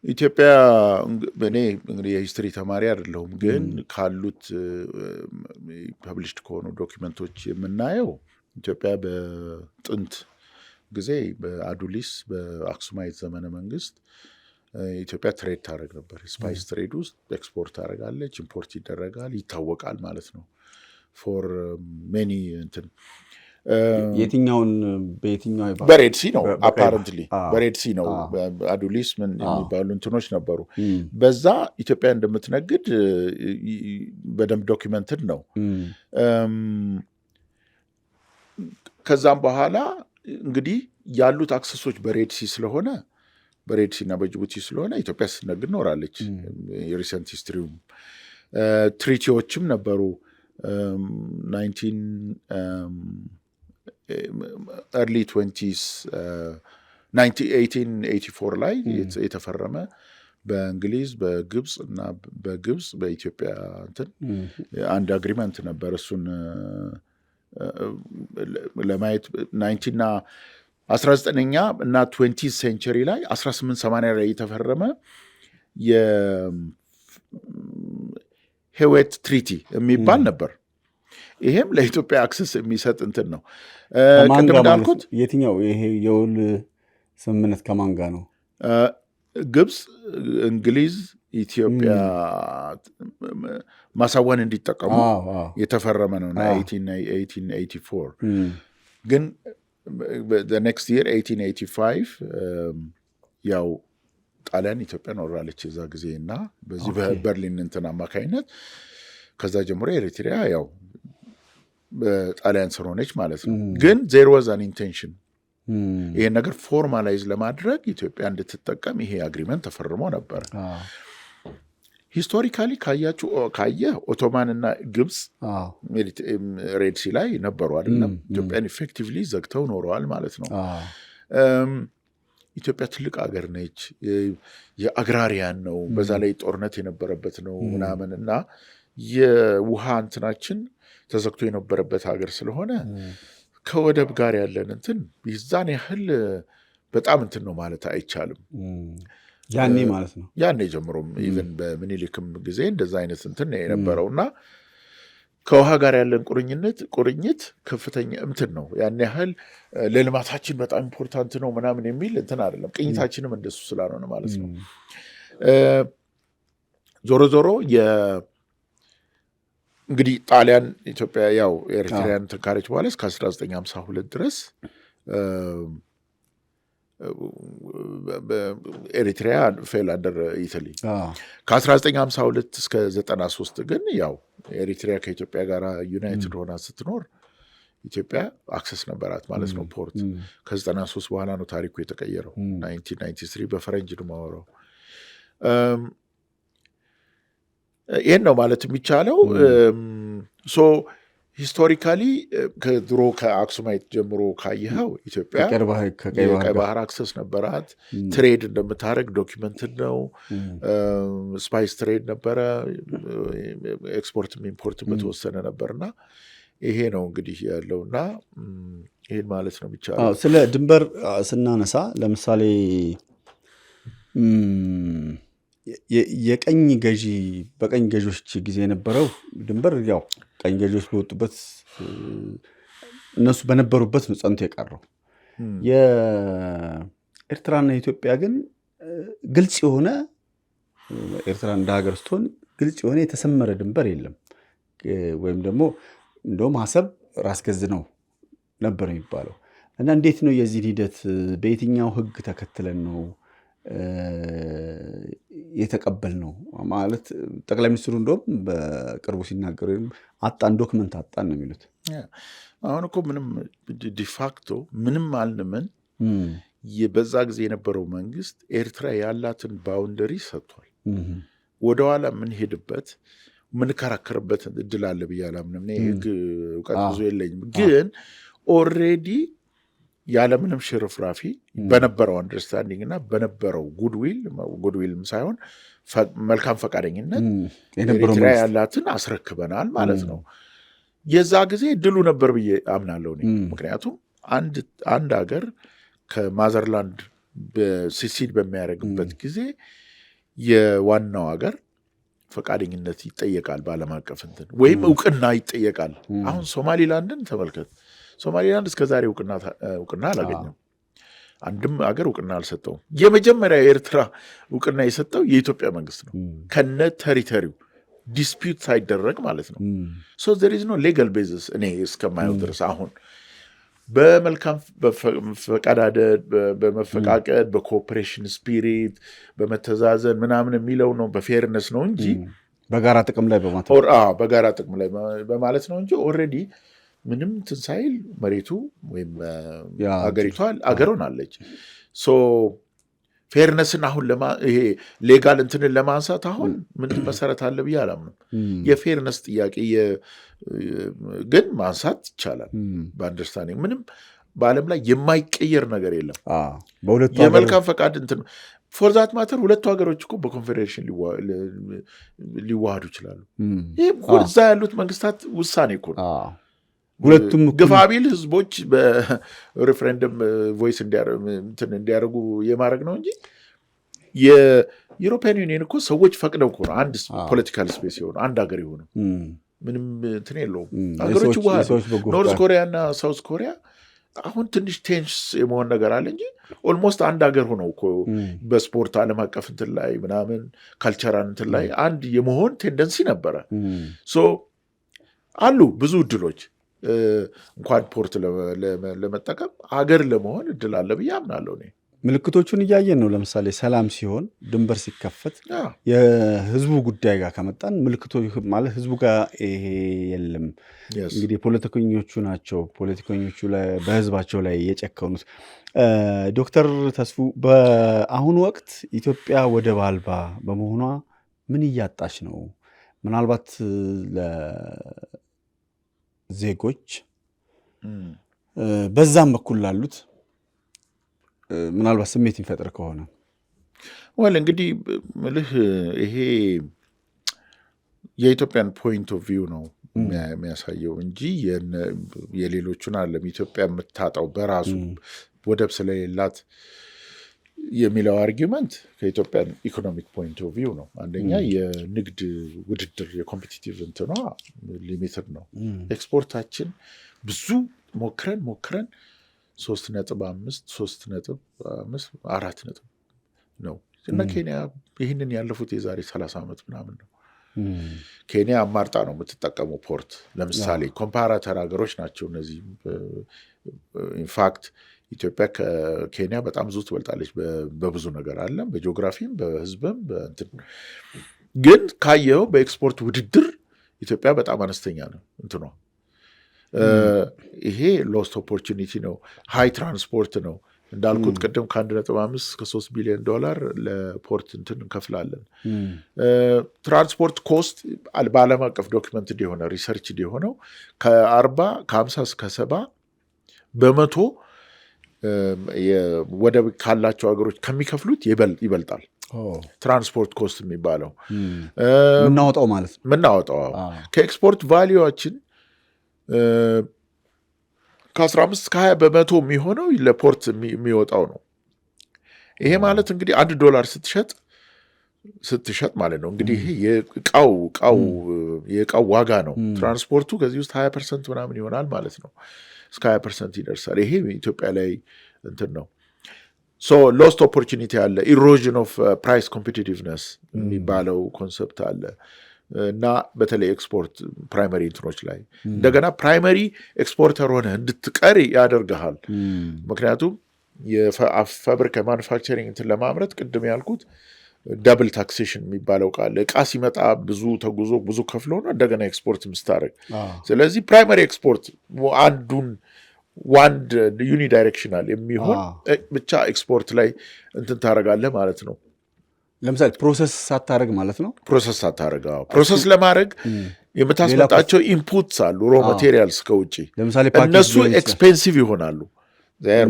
ኢትዮጵያ እኔ እንግዲህ የሂስትሪ ተማሪ አይደለሁም፣ ግን ካሉት ፐብሊሽድ ከሆኑ ዶኪመንቶች የምናየው ኢትዮጵያ በጥንት ጊዜ በአዱሊስ በአክሱማይት ዘመነ መንግስት ኢትዮጵያ ትሬድ ታደረግ ነበር። ስፓይስ ትሬድ ውስጥ ኤክስፖርት ታደረጋለች፣ ኢምፖርት ይደረጋል፣ ይታወቃል ማለት ነው። ፎር ሜኒ እንትን የትኛውን በየትኛው በሬድሲ ነው አፓረንትሊ በሬድሲ ነው። አዱሊስ ምን የሚባሉ እንትኖች ነበሩ። በዛ ኢትዮጵያ እንደምትነግድ በደንብ ዶኪመንትድ ነው። ከዛም በኋላ እንግዲህ ያሉት አክሰሶች በሬድሲ ስለሆነ በሬድሲ እና በጅቡቲ ስለሆነ ኢትዮጵያ ስትነግድ ኖራለች። የሪሰንት ሂስትሪውም ትሪቲዎችም ነበሩ። ኤርሊ 20s 1884 ላይ የተፈረመ በእንግሊዝ በግብፅ እና በግብፅ በኢትዮጵያ እንትን አንድ አግሪመንት ነበር። እሱን ለማየት 19ኛ እና 20th ሴንቸሪ ላይ 1880 ላይ የተፈረመ የሄዌት ትሪቲ የሚባል ነበር። ይሄም ለኢትዮጵያ አክሰስ የሚሰጥ እንትን ነው። ቅድም እንዳልኩት የትኛው ይሄ የውል ስምምነት ከማን ጋር ነው? ግብፅ፣ እንግሊዝ፣ ኢትዮጵያ ማሳዋን እንዲጠቀሙ የተፈረመ ነው 1884 ግን ኔክስት ይር 1885 ያው ጣሊያን ኢትዮጵያ ኖራለች የዛ ጊዜ እና በዚህ በበርሊን እንትን አማካኝነት ከዛ ጀምሮ ኤሪትሪያ ያው በጣሊያን ስር ሆነች ማለት ነው። ግን ዜር ዋዝ አን ኢንቴንሽን ይሄን ነገር ፎርማላይዝ ለማድረግ ኢትዮጵያ እንድትጠቀም ይሄ አግሪመንት ተፈርሞ ነበር። ሂስቶሪካሊ ካየ ኦቶማን እና ግብፅ ሬድሲ ላይ ነበሩ አይደለም። ኢትዮጵያን ኢፌክቲቭሊ ዘግተው ኖረዋል ማለት ነው። ኢትዮጵያ ትልቅ ሀገር ነች። የአግራሪያን ነው፣ በዛ ላይ ጦርነት የነበረበት ነው ምናምን እና የውሃ እንትናችን ተዘግቶ የነበረበት ሀገር ስለሆነ ከወደብ ጋር ያለን እንትን ይዛን ያህል በጣም እንትን ነው ማለት አይቻልም። ያኔ ማለት ነው ያኔ ጀምሮም ኢቨን በምኒልክም ጊዜ እንደዛ አይነት እንትን የነበረው እና ከውሃ ጋር ያለን ቁርኝት ከፍተኛ እንትን ነው። ያን ያህል ለልማታችን በጣም ኢምፖርታንት ነው ምናምን የሚል እንትን አይደለም። ቅኝታችንም እንደሱ ስላልሆነ ማለት ነው። ዞሮ ዞሮ እንግዲህ ጣሊያን ኢትዮጵያ ያው ኤሪትሪያን ተካረች በኋላ እስከ 1952 ድረስ ኤሪትሪያ ፌል አንደር ኢታሊ። ከ1952 እስከ 93 ግን ያው ኤሪትሪያ ከኢትዮጵያ ጋር ዩናይትድ ሆና ስትኖር ኢትዮጵያ አክሰስ ነበራት ማለት ነው ፖርት። ከ93 በኋላ ነው ታሪኩ የተቀየረው። 1993 በፈረንጅ ነው የማወራው። ይህን ነው ማለት የሚቻለው። ሶ ሂስቶሪካሊ ከድሮ ከአክሱማይት ጀምሮ ካየኸው ኢትዮጵያ የቀይ ባህር አክሰስ ነበራት። ትሬድ እንደምታደርግ ዶኪመንትድ ነው። ስፓይስ ትሬድ ነበረ፣ ኤክስፖርትም ኢምፖርትም በተወሰነ ነበርና ይሄ ነው እንግዲህ ያለውና ይሄን ማለት ነው የሚቻለው። ስለ ድንበር ስናነሳ ለምሳሌ የቀኝ ገዢ በቀኝ ገዢዎች ጊዜ የነበረው ድንበር ያው ቀኝ ገዢዎች በወጡበት እነሱ በነበሩበት ነው ጸንቶ የቀረው። የኤርትራና የኢትዮጵያ ግን ግልጽ የሆነ ኤርትራ እንደ ሀገር ስትሆን ግልጽ የሆነ የተሰመረ ድንበር የለም። ወይም ደግሞ እንደውም ሀሳብ ራስ ገዝ ነው ነበር የሚባለው። እና እንዴት ነው የዚህ ሂደት በየትኛው ህግ ተከትለን ነው የተቀበል ነው ማለት? ጠቅላይ ሚኒስትሩ እንደውም በቅርቡ ሲናገሩ አጣን ዶክመንት አጣን ነው የሚሉት። አሁን እኮ ምንም ዲፋክቶ ምንም አልንምን በዛ ጊዜ የነበረው መንግስት ኤርትራ ያላትን ባውንደሪ ሰጥቷል። ወደኋላ የምንሄድበት የምንከራከርበት እድል አለ ብዬ አላምንም። የህግ እውቀት ብዙ የለኝም፣ ግን ኦልሬዲ ያለምንም ሽርፍራፊ በነበረው አንደርስታንዲንግ እና በነበረው ጉድዊልም ሳይሆን መልካም ፈቃደኝነት ኤርትራ ያላትን አስረክበናል ማለት ነው። የዛ ጊዜ ድሉ ነበር ብዬ አምናለሁ እኔ። ምክንያቱም አንድ ሀገር ከማዘርላንድ ሲሲድ በሚያደርግበት ጊዜ የዋናው ሀገር ፈቃደኝነት ይጠየቃል፣ በዓለም አቀፍ እንትን ወይም እውቅና ይጠየቃል። አሁን ሶማሊላንድን ተመልከት። ሶማሊላንድ እስከ ዛሬ እውቅና አላገኘም። አንድም ሀገር እውቅና አልሰጠውም። የመጀመሪያ የኤርትራ እውቅና የሰጠው የኢትዮጵያ መንግስት ነው፣ ከነ ቴሪተሪው ዲስፒዩት ሳይደረግ ማለት ነው። ሶ ዘር ኢዝ ኖ ሌጋል ቤዝስ እኔ እስከማየው ድረስ አሁን በመልካም ፈቃዳደድ፣ በመፈቃቀድ፣ በኮኦፕሬሽን ስፒሪት፣ በመተዛዘን ምናምን የሚለው ነው፣ በፌርነስ ነው እንጂ በጋራ ጥቅም ላይ በጋራ ጥቅም ላይ በማለት ነው እንጂ ኦልሬዲ ምንም ትንሳኤል መሬቱ ወይም አገሪቷ አገር ሆናለች። ሶ ፌርነስን አሁን ይሄ ሌጋል እንትንን ለማንሳት አሁን ምን መሰረት አለ ብዬ አላምንም። የፌርነስ ጥያቄ ግን ማንሳት ይቻላል በአንደርስታንዲንግ። ምንም በዓለም ላይ የማይቀየር ነገር የለም። የመልካም ፈቃድ እንትን ፎር ዛት ማተር ሁለቱ ሀገሮች እኮ በኮንፌዴሬሽን ሊዋሃዱ ይችላሉ። ይህ እዛ ያሉት መንግስታት ውሳኔ እኮ ነው። ሁለቱም ግፋቢል ህዝቦች በሬፈረንደም ቮይስ እንዲያደርጉ የማድረግ ነው እንጂ የዩሮፒያን ዩኒየን እኮ ሰዎች ፈቅደው እኮ ነው አንድ ፖለቲካል ስፔስ የሆኑ አንድ ሀገር የሆኑ ምንም እንትን የለውም። ሀገሮች ዋህዱ ኖርዝ ኮሪያ እና ሳውዝ ኮሪያ አሁን ትንሽ ቴንስ የመሆን ነገር አለ እንጂ ኦልሞስት አንድ ሀገር ሆነው እኮ በስፖርት ዓለም አቀፍ እንትን ላይ ምናምን ካልቸራል እንትን ላይ አንድ የመሆን ቴንደንሲ ነበረ። ሶ አሉ ብዙ እድሎች እንኳን ፖርት ለመጠቀም ሀገር ለመሆን እድል አለ ብዬ አምናለሁ እኔ። ምልክቶቹን እያየን ነው። ለምሳሌ ሰላም ሲሆን ድንበር ሲከፈት የህዝቡ ጉዳይ ጋር ከመጣን ምልክቶች ማለት ህዝቡ ጋር ይሄ የለም። እንግዲህ ፖለቲከኞቹ ናቸው ፖለቲከኞቹ በህዝባቸው ላይ የጨከኑት። ዶክተር ተስፉ በአሁኑ ወቅት ኢትዮጵያ ወደብ አልባ በመሆኗ ምን እያጣች ነው? ምናልባት ለዜጎች በዛም በኩል ላሉት ምናልባት ስሜት የሚፈጥር ከሆነ ወል እንግዲህ ምልህ ይሄ የኢትዮጵያን ፖይንት ኦፍ ቪው ነው የሚያሳየው እንጂ የሌሎቹን አለም ኢትዮጵያ የምታጣው በራሱ ወደብ ስለሌላት የሚለው አርጊመንት ከኢትዮጵያን ኢኮኖሚክ ፖይንት ኦፍ ቪው ነው። አንደኛ የንግድ ውድድር የኮምፒቲቲቭ እንትኗ ሊሚትድ ነው። ኤክስፖርታችን ብዙ ሞክረን 3.5 4 ነው እና ኬንያ ይህንን ያለፉት የዛሬ 30 ዓመት ምናምን ነው ኬንያ አማርጣ ነው የምትጠቀመው ፖርት። ለምሳሌ ኮምፓራተር ሀገሮች ናቸው እነዚህ። ኢንፋክት ኢትዮጵያ ከኬንያ በጣም ብዙ ትበልጣለች በብዙ ነገር አለ፣ በጂኦግራፊም በህዝብም በእንትን። ግን ካየው በኤክስፖርት ውድድር ኢትዮጵያ በጣም አነስተኛ ነው እንትኗ። ይሄ ሎስት ኦፖርቹኒቲ ነው። ሃይ ትራንስፖርት ነው እንዳልኩት ቅድም ከ1.5 እስከ $3 ቢሊዮን ለፖርት እንትን እንከፍላለን። ትራንስፖርት ኮስት በዓለም አቀፍ ዶክመንት የሆነ ሪሰርች የሆነው ከ50 እስከ 70 በመቶ ወደብ ካላቸው ሀገሮች ከሚከፍሉት ይበልጣል። ትራንስፖርት ኮስት የሚባለው ምናወጣው ማለት ነው። ምናወጣው ከኤክስፖርት ቫሊዩዋችን ከ15 እስከ 20 በመቶ የሚሆነው ለፖርት የሚወጣው ነው። ይሄ ማለት እንግዲህ $1 ስትሸጥ ማለት ነው። እንግዲህ ይሄ የእቃው ዋጋ ነው። ትራንስፖርቱ ከዚህ ውስጥ 20% ምናምን ይሆናል ማለት ነው። እስከ 20% ይደርሳል። ይሄ ኢትዮጵያ ላይ እንትን ነው። ሶ ሎስት ኦፖርቹኒቲ አለ። ኢሮዥን ኦፍ ፕራይስ ኮምፒቲቲቭነስ የሚባለው ኮንሰፕት አለ እና በተለይ ኤክስፖርት ፕራይመሪ እንትኖች ላይ እንደገና ፕራይመሪ ኤክስፖርተር ሆነ እንድትቀር ያደርግሃል። ምክንያቱም የፋብሪካ ማኑፋክቸሪንግ እንትን ለማምረት ቅድም ያልኩት ዳብል ታክሴሽን የሚባለው ቃል እቃ ሲመጣ ብዙ ተጉዞ ብዙ ከፍሎ ነው እንደገና ኤክስፖርት ምስታረግ። ስለዚህ ፕራይመሪ ኤክስፖርት ዋንድ ዩኒ ዳይሬክሽናል የሚሆን ብቻ ኤክስፖርት ላይ እንትን ታደርጋለህ ማለት ነው። ለምሳሌ ፕሮሰስ ሳታረግ ማለት ነው። ፕሮሰስ ሳታረግ ፕሮሰስ ለማድረግ የምታስመጣቸው ኢንፑትስ አሉ፣ ሮ ማቴሪያልስ ከውጭ። እነሱ ኤክስፔንሲቭ ይሆናሉ።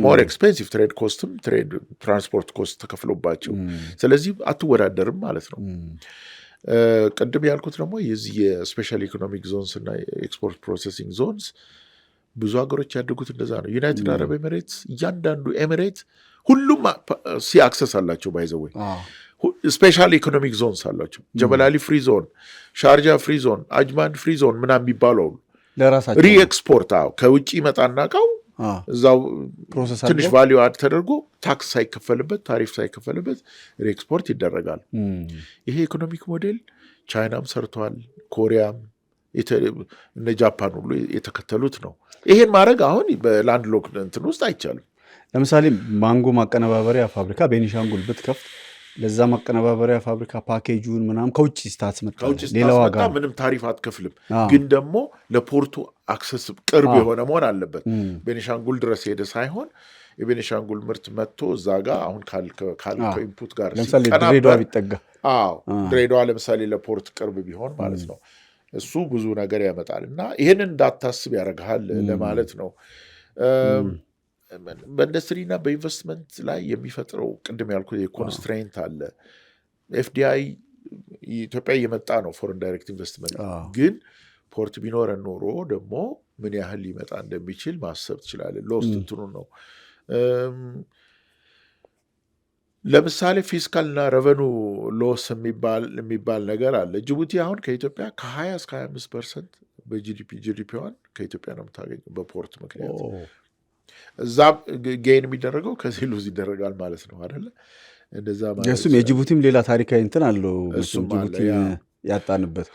ሞር ኤክስፔንሲቭ ትሬድ ኮስትም ትራንስፖርት ኮስት ተከፍሎባቸው፣ ስለዚህ አትወዳደርም ማለት ነው። ቅድም ያልኩት ደግሞ የዚህ የስፔሻል ኢኮኖሚክ ዞንስ እና ኤክስፖርት ፕሮሰሲንግ ዞንስ ብዙ ሀገሮች ያደጉት እንደዛ ነው። ዩናይትድ አረብ ኤሚሬትስ እያንዳንዱ ኤሚሬት ሁሉም ሲ አክሰስ አላቸው። ባይዘወይ ስፔሻል ኢኮኖሚክ ዞንስ አላቸው። ጀበላሊ ፍሪ ዞን፣ ሻርጃ ፍሪ ዞን፣ አጅማን ፍሪ ዞን ምናምን የሚባለው ሪኤክስፖርት ከውጭ ይመጣና እቃው እዛው ትንሽ ቫሊዩ አድ ተደርጎ ታክስ ሳይከፈልበት ታሪፍ ሳይከፈልበት ሪኤክስፖርት ይደረጋል። ይሄ ኢኮኖሚክ ሞዴል ቻይናም ሰርቷል፣ ኮሪያም እነ ጃፓን ሁሉ የተከተሉት ነው። ይሄን ማድረግ አሁን በላንድ ሎክ እንትን ውስጥ አይቻልም። ለምሳሌ ማንጎ ማቀነባበሪያ ፋብሪካ ቤኒሻንጉል ብትከፍት ለዛ ማቀነባበሪያ ፋብሪካ ፓኬጁን ምናምን ከውጭ ስታስመጣ ሌላ ዋጋ ምንም ታሪፍ አትከፍልም። ግን ደግሞ ለፖርቱ አክሰስ ቅርብ የሆነ መሆን አለበት። ቤኒሻንጉል ድረስ ሄደ ሳይሆን የቤኒሻንጉል ምርት መጥቶ እዛ ጋር አሁን ካልከው ኢንፑት ጋር ለምሳሌ ድሬዳዋ ቢጠጋ ድሬዳዋ ለምሳሌ ለፖርት ቅርብ ቢሆን ማለት ነው። እሱ ብዙ ነገር ያመጣል እና ይህንን እንዳታስብ ያደርግሃል ለማለት ነው። በኢንዱስትሪና በኢንቨስትመንት ላይ የሚፈጥረው ቅድም ያልኩ የኮንስትሬንት አለ። ኤፍዲአይ ኢትዮጵያ እየመጣ ነው፣ ፎሬን ዳይሬክት ኢንቨስትመንት። ግን ፖርት ቢኖረን ኖሮ ደግሞ ምን ያህል ሊመጣ እንደሚችል ማሰብ ትችላለን። ሎስት እንትኑ ነው። ለምሳሌ ፊስካልና ረቨኑ ሎስ የሚባል ነገር አለ። ጅቡቲ አሁን ከኢትዮጵያ ከ20 እስከ 25% በጂዲፒዋን ከኢትዮጵያ ነው የምታገኘው በፖርት ምክንያት። እዛ ጌን የሚደረገው ከዚህ ሉዝ ይደረጋል ማለት ነው አይደለ? እንደዛ ማለት እሱም የጅቡቲም ሌላ ታሪካዊ እንትን አለው። ጅቡቲ ያጣንበት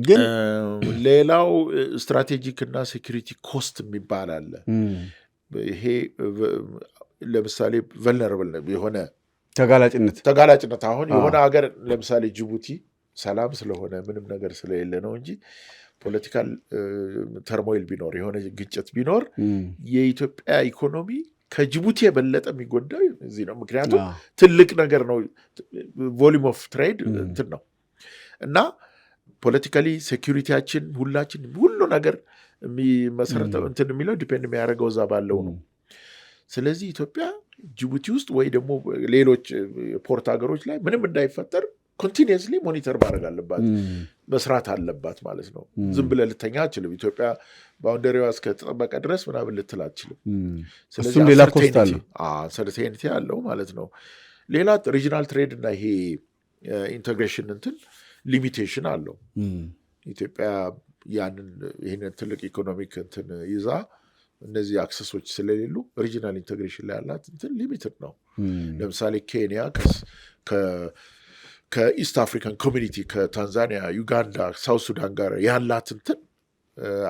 ግን ሌላው ስትራቴጂክ እና ሴኩሪቲ ኮስት የሚባል አለ። ይሄ ለምሳሌ ቨልነራብል የሆነ ተጋላጭነት አሁን የሆነ ሀገር ለምሳሌ ጅቡቲ ሰላም ስለሆነ ምንም ነገር ስለሌለ ነው እንጂ ፖለቲካል ተርሞይል ቢኖር የሆነ ግጭት ቢኖር የኢትዮጵያ ኢኮኖሚ ከጅቡቲ የበለጠ የሚጎዳው እዚህ ነው። ምክንያቱም ትልቅ ነገር ነው፣ ቮሊዩም ኦፍ ትሬድ እንትን ነው እና ፖለቲካሊ ሴኩሪቲያችን ሁላችን ሁሉ ነገር የሚመሰረተው እንትን የሚለው ዲፔንድ የሚያደርገው እዛ ባለው ነው። ስለዚህ ኢትዮጵያ ጅቡቲ ውስጥ ወይ ደግሞ ሌሎች ፖርት ሀገሮች ላይ ምንም እንዳይፈጠር ኮንቲኒየስሊ ሞኒተር ማድረግ አለባት፣ መስራት አለባት ማለት ነው። ዝም ብለህ ልተኛ አችልም። ኢትዮጵያ ባውንደሪዋ እስከተጠበቀ ድረስ ምናምን ልትል አችልም። ስለዚህ ሌላ ኮስት አለ፣ ሰርቴኒቲ አለው ማለት ነው። ሌላ ሪጂናል ትሬድ እና ይሄ ኢንቴግሬሽን እንትን ሊሚቴሽን አለው። ኢትዮጵያ ይህንን ትልቅ ኢኮኖሚክ እንትን ይዛ እነዚህ አክሰሶች ስለሌሉ ሪጂናል ኢንቴግሬሽን ላይ ያላት እንትን ሊሚትድ ነው። ለምሳሌ ኬንያ ከኢስት አፍሪካን ኮሚኒቲ ከታንዛኒያ፣ ዩጋንዳ፣ ሳውት ሱዳን ጋር ያላት እንትን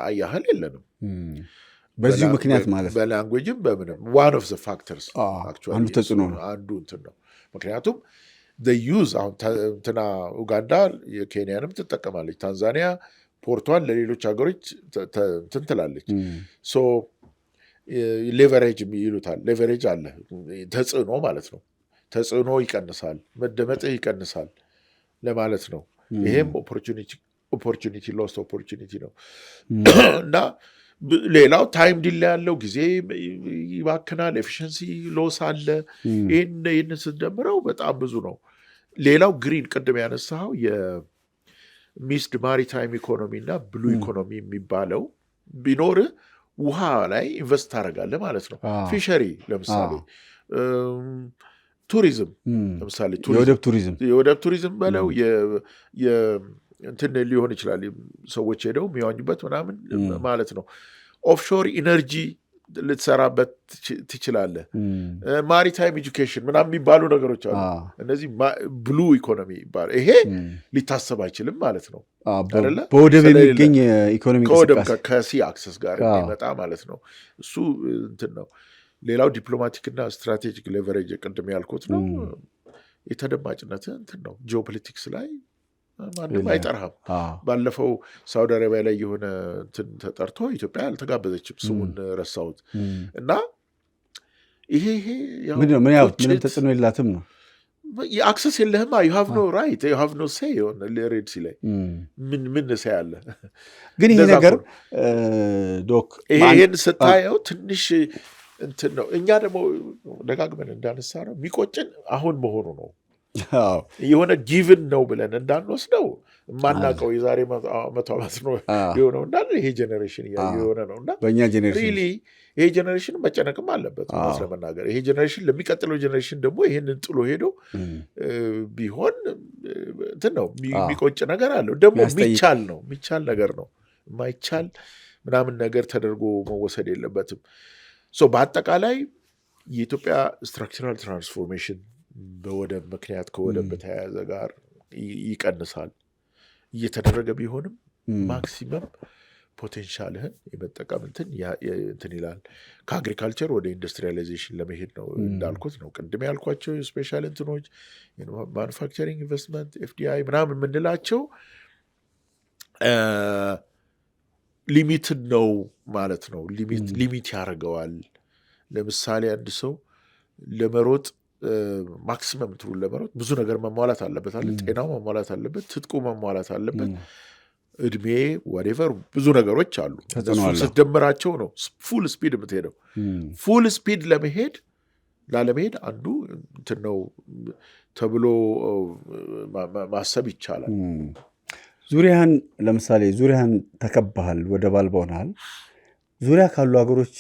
አያህል የለንም። በዚሁ ምክንያት ማለት በላንጉዌጅም በምንም ዋን ኦፍ ዘ ፋክተርስ አንዱ ተጽዕኖ ነው። አንዱ እንትን ነው። ምክንያቱም ዩዝ አሁን እንትና ኡጋንዳ የኬንያንም ትጠቀማለች፣ ታንዛኒያ ፖርቷን ለሌሎች ሀገሮች እንትን ትላለች። ሶ ሌቨሬጅ ይሉታል። ሌቨሬጅ አለ፣ ተጽዕኖ ማለት ነው። ተጽዕኖ ይቀንሳል፣ መደመጥህ ይቀንሳል ለማለት ነው። ይሄም ኦፖርቹኒቲ ሎስት ኦፖርቹኒቲ ነው እና ሌላው ታይም ዲሌይ ያለው ጊዜ ይባክናል፣ ኤፊሽንሲ ሎስ አለ። ይህን ስንደምረው በጣም ብዙ ነው። ሌላው ግሪን ቅድም ያነሳው የሚስድ ማሪታይም ኢኮኖሚ እና ብሉ ኢኮኖሚ የሚባለው ቢኖርህ ውሃ ላይ ኢንቨስት ታደርጋለህ ማለት ነው። ፊሸሪ ለምሳሌ ቱሪዝም ለምሳሌ የወደብ ቱሪዝም በለው እንትን ሊሆን ይችላል። ሰዎች ሄደው የሚዋኙበት ምናምን ማለት ነው። ኦፍሾር ኢነርጂ ልትሰራበት ትችላለህ። ማሪታይም ኤጁኬሽን ምናምን የሚባሉ ነገሮች አሉ። እነዚህ ብሉ ኢኮኖሚ ይባላል። ይሄ ሊታሰብ አይችልም ማለት ነው። በወደብ የሚገኝ ኢኮኖሚ ከሲ አክሰስ ጋር የሚመጣ ማለት ነው። እሱ እንትን ነው። ሌላው ዲፕሎማቲክና ስትራቴጂክ ሌቨሬጅ ቅድም ያልኩት ነው። የተደማጭነት እንትን ነው። ጂኦፖለቲክስ ላይ ማንም አይጠራህም። ባለፈው ሳውዲ አረቢያ ላይ የሆነ እንትን ተጠርቶ ኢትዮጵያ አልተጋበዘችም። ስሙን ረሳሁት እና ይሄ ምንም ተጽዕኖ የላትም ነው። አክሰስ የለህማ። ዩ ሃቭ ኖ ራይት ዩ ሃቭ ኖ ሴይ ሬድ ሲ ላይ ምን ሴይ አለ። ግን ይሄ ነገር ዶክ ይሄን ስታየው ትንሽ እንትን ነው። እኛ ደግሞ ደጋግመን እንዳነሳ ነው የሚቆጭን አሁን መሆኑ ነው። የሆነ ጊቭን ነው ብለን እንዳንወስደው የማናውቀው የዛሬ 100 ዓመት ነው የሆነው እንዳለ ይሄ ጀኔሬሽን የሆነ ነው እና በእኛ ጀኔሬሽን ይሄ ጀኔሬሽን መጨነቅም አለበት ስለመናገር። ይሄ ጀኔሬሽን ለሚቀጥለው ጀኔሬሽን ደግሞ ይሄንን ጥሎ ሄዶ ቢሆን እንትን ነው የሚቆጭ ነገር አለው። ደግሞ የሚቻል ነገር ነው። የማይቻል ምናምን ነገር ተደርጎ መወሰድ የለበትም። በአጠቃላይ የኢትዮጵያ ስትራክቸራል ትራንስፎርሜሽን በወደብ ምክንያት ከወደብ በተያያዘ ጋር ይቀንሳል። እየተደረገ ቢሆንም ማክሲመም ፖቴንሻልህን የመጠቀም እንትን ይላል። ከአግሪካልቸር ወደ ኢንዱስትሪያላይዜሽን ለመሄድ ነው እንዳልኩት ነው። ቅድም ያልኳቸው የስፔሻል እንትኖች ማኑፋክቸሪንግ ኢንቨስትመንት ኤፍዲአይ ምናምን የምንላቸው ሊሚትድ ነው ማለት ነው። ሊሚት ያደርገዋል። ለምሳሌ አንድ ሰው ለመሮጥ ማክሲመም ትሩን ለመሮጥ ብዙ ነገር መሟላት አለበት አለ። ጤናው መሟላት አለበት፣ ትጥቁ መሟላት አለበት፣ እድሜ ወዴቨር ብዙ ነገሮች አሉ። ስትደምራቸው ነው ፉል ስፒድ የምትሄደው። ፉል ስፒድ ላለመሄድ አንዱ እንትን ነው ተብሎ ማሰብ ይቻላል። ለምሳሌ ዙሪያህን ተከባሃል፣ ወደብ አልባ ሆነሃል። ዙሪያ ካሉ ሀገሮች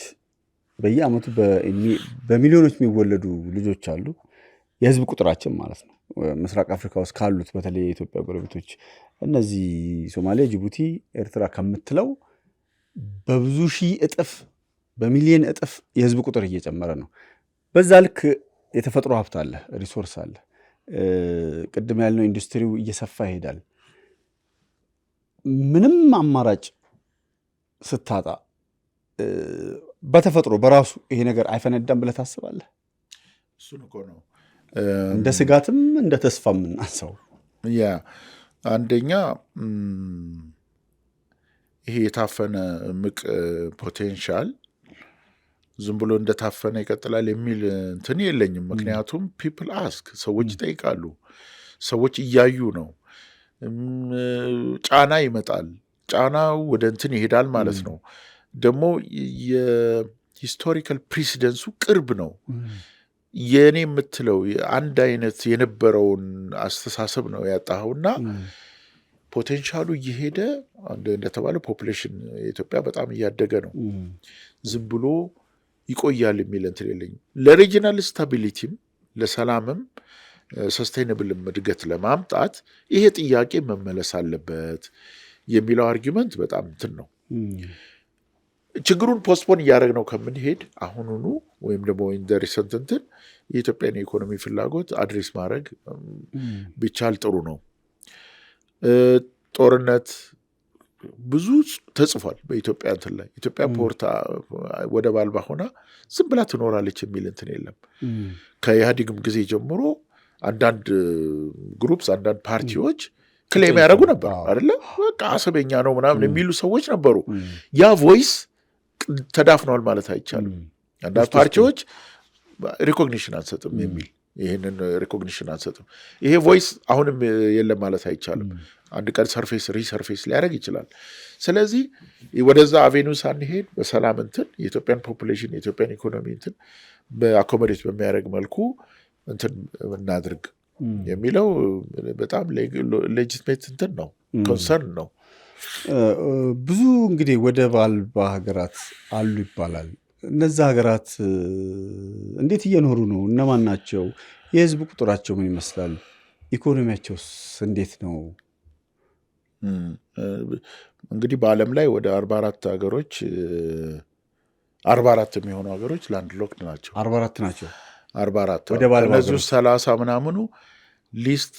በየአመቱ በሚሊዮኖች የሚወለዱ ልጆች አሉ። የህዝብ ቁጥራችን ማለት ነው። ምስራቅ አፍሪካ ውስጥ ካሉት በተለይ የኢትዮጵያ ጎረቤቶች እነዚህ ሶማሊያ፣ ጅቡቲ፣ ኤርትራ ከምትለው በብዙ ሺህ እጥፍ በሚሊዮን እጥፍ የህዝብ ቁጥር እየጨመረ ነው። በዛ ልክ የተፈጥሮ ሀብት አለ፣ ሪሶርስ አለ። ቅድም ያልነው ኢንዱስትሪው እየሰፋ ይሄዳል። ምንም አማራጭ ስታጣ በተፈጥሮ በራሱ ይሄ ነገር አይፈነዳም ብለህ ታስባለህ? እሱን እኮ ነው እንደ ስጋትም እንደ ተስፋ የምናንሳው። አንደኛ ይሄ የታፈነ ምቅ ፖቴንሻል ዝም ብሎ እንደታፈነ ይቀጥላል የሚል እንትን የለኝም። ምክንያቱም ፒፕል አስክ፣ ሰዎች ይጠይቃሉ፣ ሰዎች እያዩ ነው። ጫና ይመጣል፣ ጫናው ወደ እንትን ይሄዳል ማለት ነው። ደግሞ የሂስቶሪካል ፕሪሲደንሱ ቅርብ ነው። የኔ የምትለው አንድ አይነት የነበረውን አስተሳሰብ ነው ያጣኸውና ፖቴንሻሉ እየሄደ እንደተባለው ፖፑሌሽን የኢትዮጵያ በጣም እያደገ ነው። ዝም ብሎ ይቆያል የሚል እንትን የለኝም። ለሪጂናል ስታቢሊቲም ለሰላምም ሰስቴይነብልም እድገት ለማምጣት ይሄ ጥያቄ መመለስ አለበት የሚለው አርጊመንት በጣም እንትን ነው። ችግሩን ፖስትፖን እያደረግነው ከምንሄድ አሁኑኑ ወይም ደግሞ ኢን ሪሰንት እንትን የኢትዮጵያን የኢኮኖሚ ፍላጎት አድሬስ ማድረግ ቢቻል ጥሩ ነው። ጦርነት ብዙ ተጽፏል በኢትዮጵያ እንትን ላይ ኢትዮጵያ ፖርት ወደብ አልባ ሆና ዝም ብላ ትኖራለች የሚል እንትን የለም። ከኢህአዴግም ጊዜ ጀምሮ አንዳንድ ግሩፕስ አንዳንድ ፓርቲዎች ክሌም ያደረጉ ነበር አይደለ? በቃ አሰበኛ ነው ምናምን የሚሉ ሰዎች ነበሩ። ያ ቮይስ ተዳፍኗል ማለት አይቻልም። አንዳንድ ፓርቲዎች ሪኮግኒሽን አንሰጥም የሚል ይህንን ሪኮግኒሽን አንሰጥም፣ ይሄ ቮይስ አሁንም የለም ማለት አይቻልም። አንድ ቀን ሪሰርፌስ ሊያደርግ ይችላል። ስለዚህ ወደዛ አቬኒው ሳንሄድ በሰላም እንትን የኢትዮጵያን ፖፑሌሽን የኢትዮጵያን ኢኮኖሚ እንትን በአኮሞዴት በሚያደርግ መልኩ እንትን እናድርግ የሚለው በጣም ሌጂትሜት እንትን ነው፣ ኮንሰርን ነው። ብዙ እንግዲህ ወደብ አልባ ሀገራት አሉ ይባላል። እነዛ ሀገራት እንዴት እየኖሩ ነው? እነማን ናቸው? የህዝብ ቁጥራቸው ምን ይመስላል? ኢኮኖሚያቸውስ እንዴት ነው? እንግዲህ በዓለም ላይ ወደ 44 ሀገሮች 44 የሚሆኑ ሀገሮች ላንድ ሎክድ ናቸው። 44 ናቸው። 44 ከነዚህ ውስጥ 30 ምናምኑ ሊስት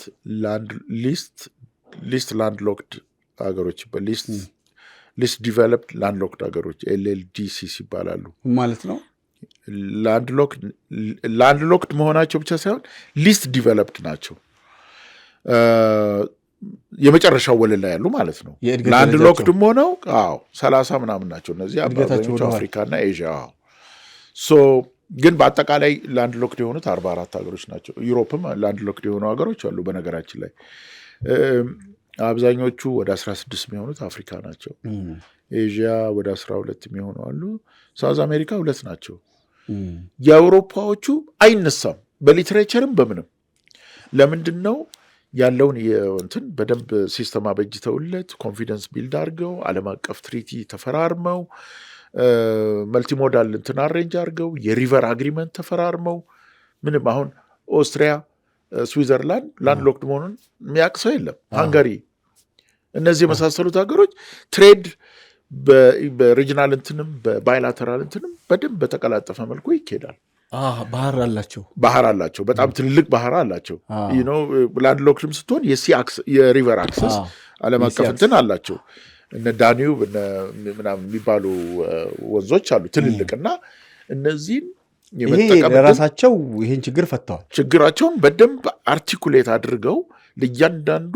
ላንድ ሎክድ ሀገሮች ሊስት ዲቨሎፕድ ላንድ ሎክድ ሀገሮች LLDCs ይባላሉ ማለት ነው። ላንድ ሎክድ መሆናቸው ብቻ ሳይሆን ሊስት ዲቨሎፕድ ናቸው። የመጨረሻው ወለል ላይ ያሉ ማለት ነው። ላንድ ሎክድም ሆነው 30 ምናምን ናቸው። እነዚህ አብዛኞቹ አፍሪካና ኤዥያ። ግን በአጠቃላይ ላንድ ሎክድ የሆኑት 44 ሀገሮች ናቸው። ዩሮፕም ላንድ ሎክድ የሆኑ ሀገሮች አሉ። በነገራችን ላይ አብዛኞቹ ወደ 16 የሚሆኑት አፍሪካ ናቸው። ኤዥያ ወደ 12 የሚሆኑ አሉ። ሳውዝ አሜሪካ 2 ናቸው። የአውሮፓዎቹ አይነሳም በሊትሬቸርም በምንም። ለምንድን ነው ያለውን እንትን በደንብ ሲስተም አበጅተውለት ኮንፊደንስ ቢልድ አድርገው ዓለም አቀፍ ትሪቲ ተፈራርመው መልቲሞዳል እንትን አሬንጅ አድርገው የሪቨር አግሪመንት ተፈራርመው ምንም አሁን ኦስትሪያ፣ ስዊዘርላንድ ላንድ ሎክድ መሆኑን የሚያውቅ ሰው የለም። ሃንጋሪ፣ እነዚህ የመሳሰሉት ሀገሮች ትሬድ በሪጂናል እንትንም በባይላተራል እንትንም በደንብ በተቀላጠፈ መልኩ ይካሄዳል። ባህር አላቸው። በጣም ትልልቅ ባህር አላቸው። ላንድ ሎክድም ስትሆን የሪቨር አክሰስ ዓለም አቀፍ እንትን አላቸው። እነ ዳኒዩብ ምናምን የሚባሉ ወንዞች አሉ ትልልቅ እና እነዚህን ራሳቸው ይህን ችግር ፈተዋል። ችግራቸውን በደንብ አርቲኩሌት አድርገው ለእያንዳንዱ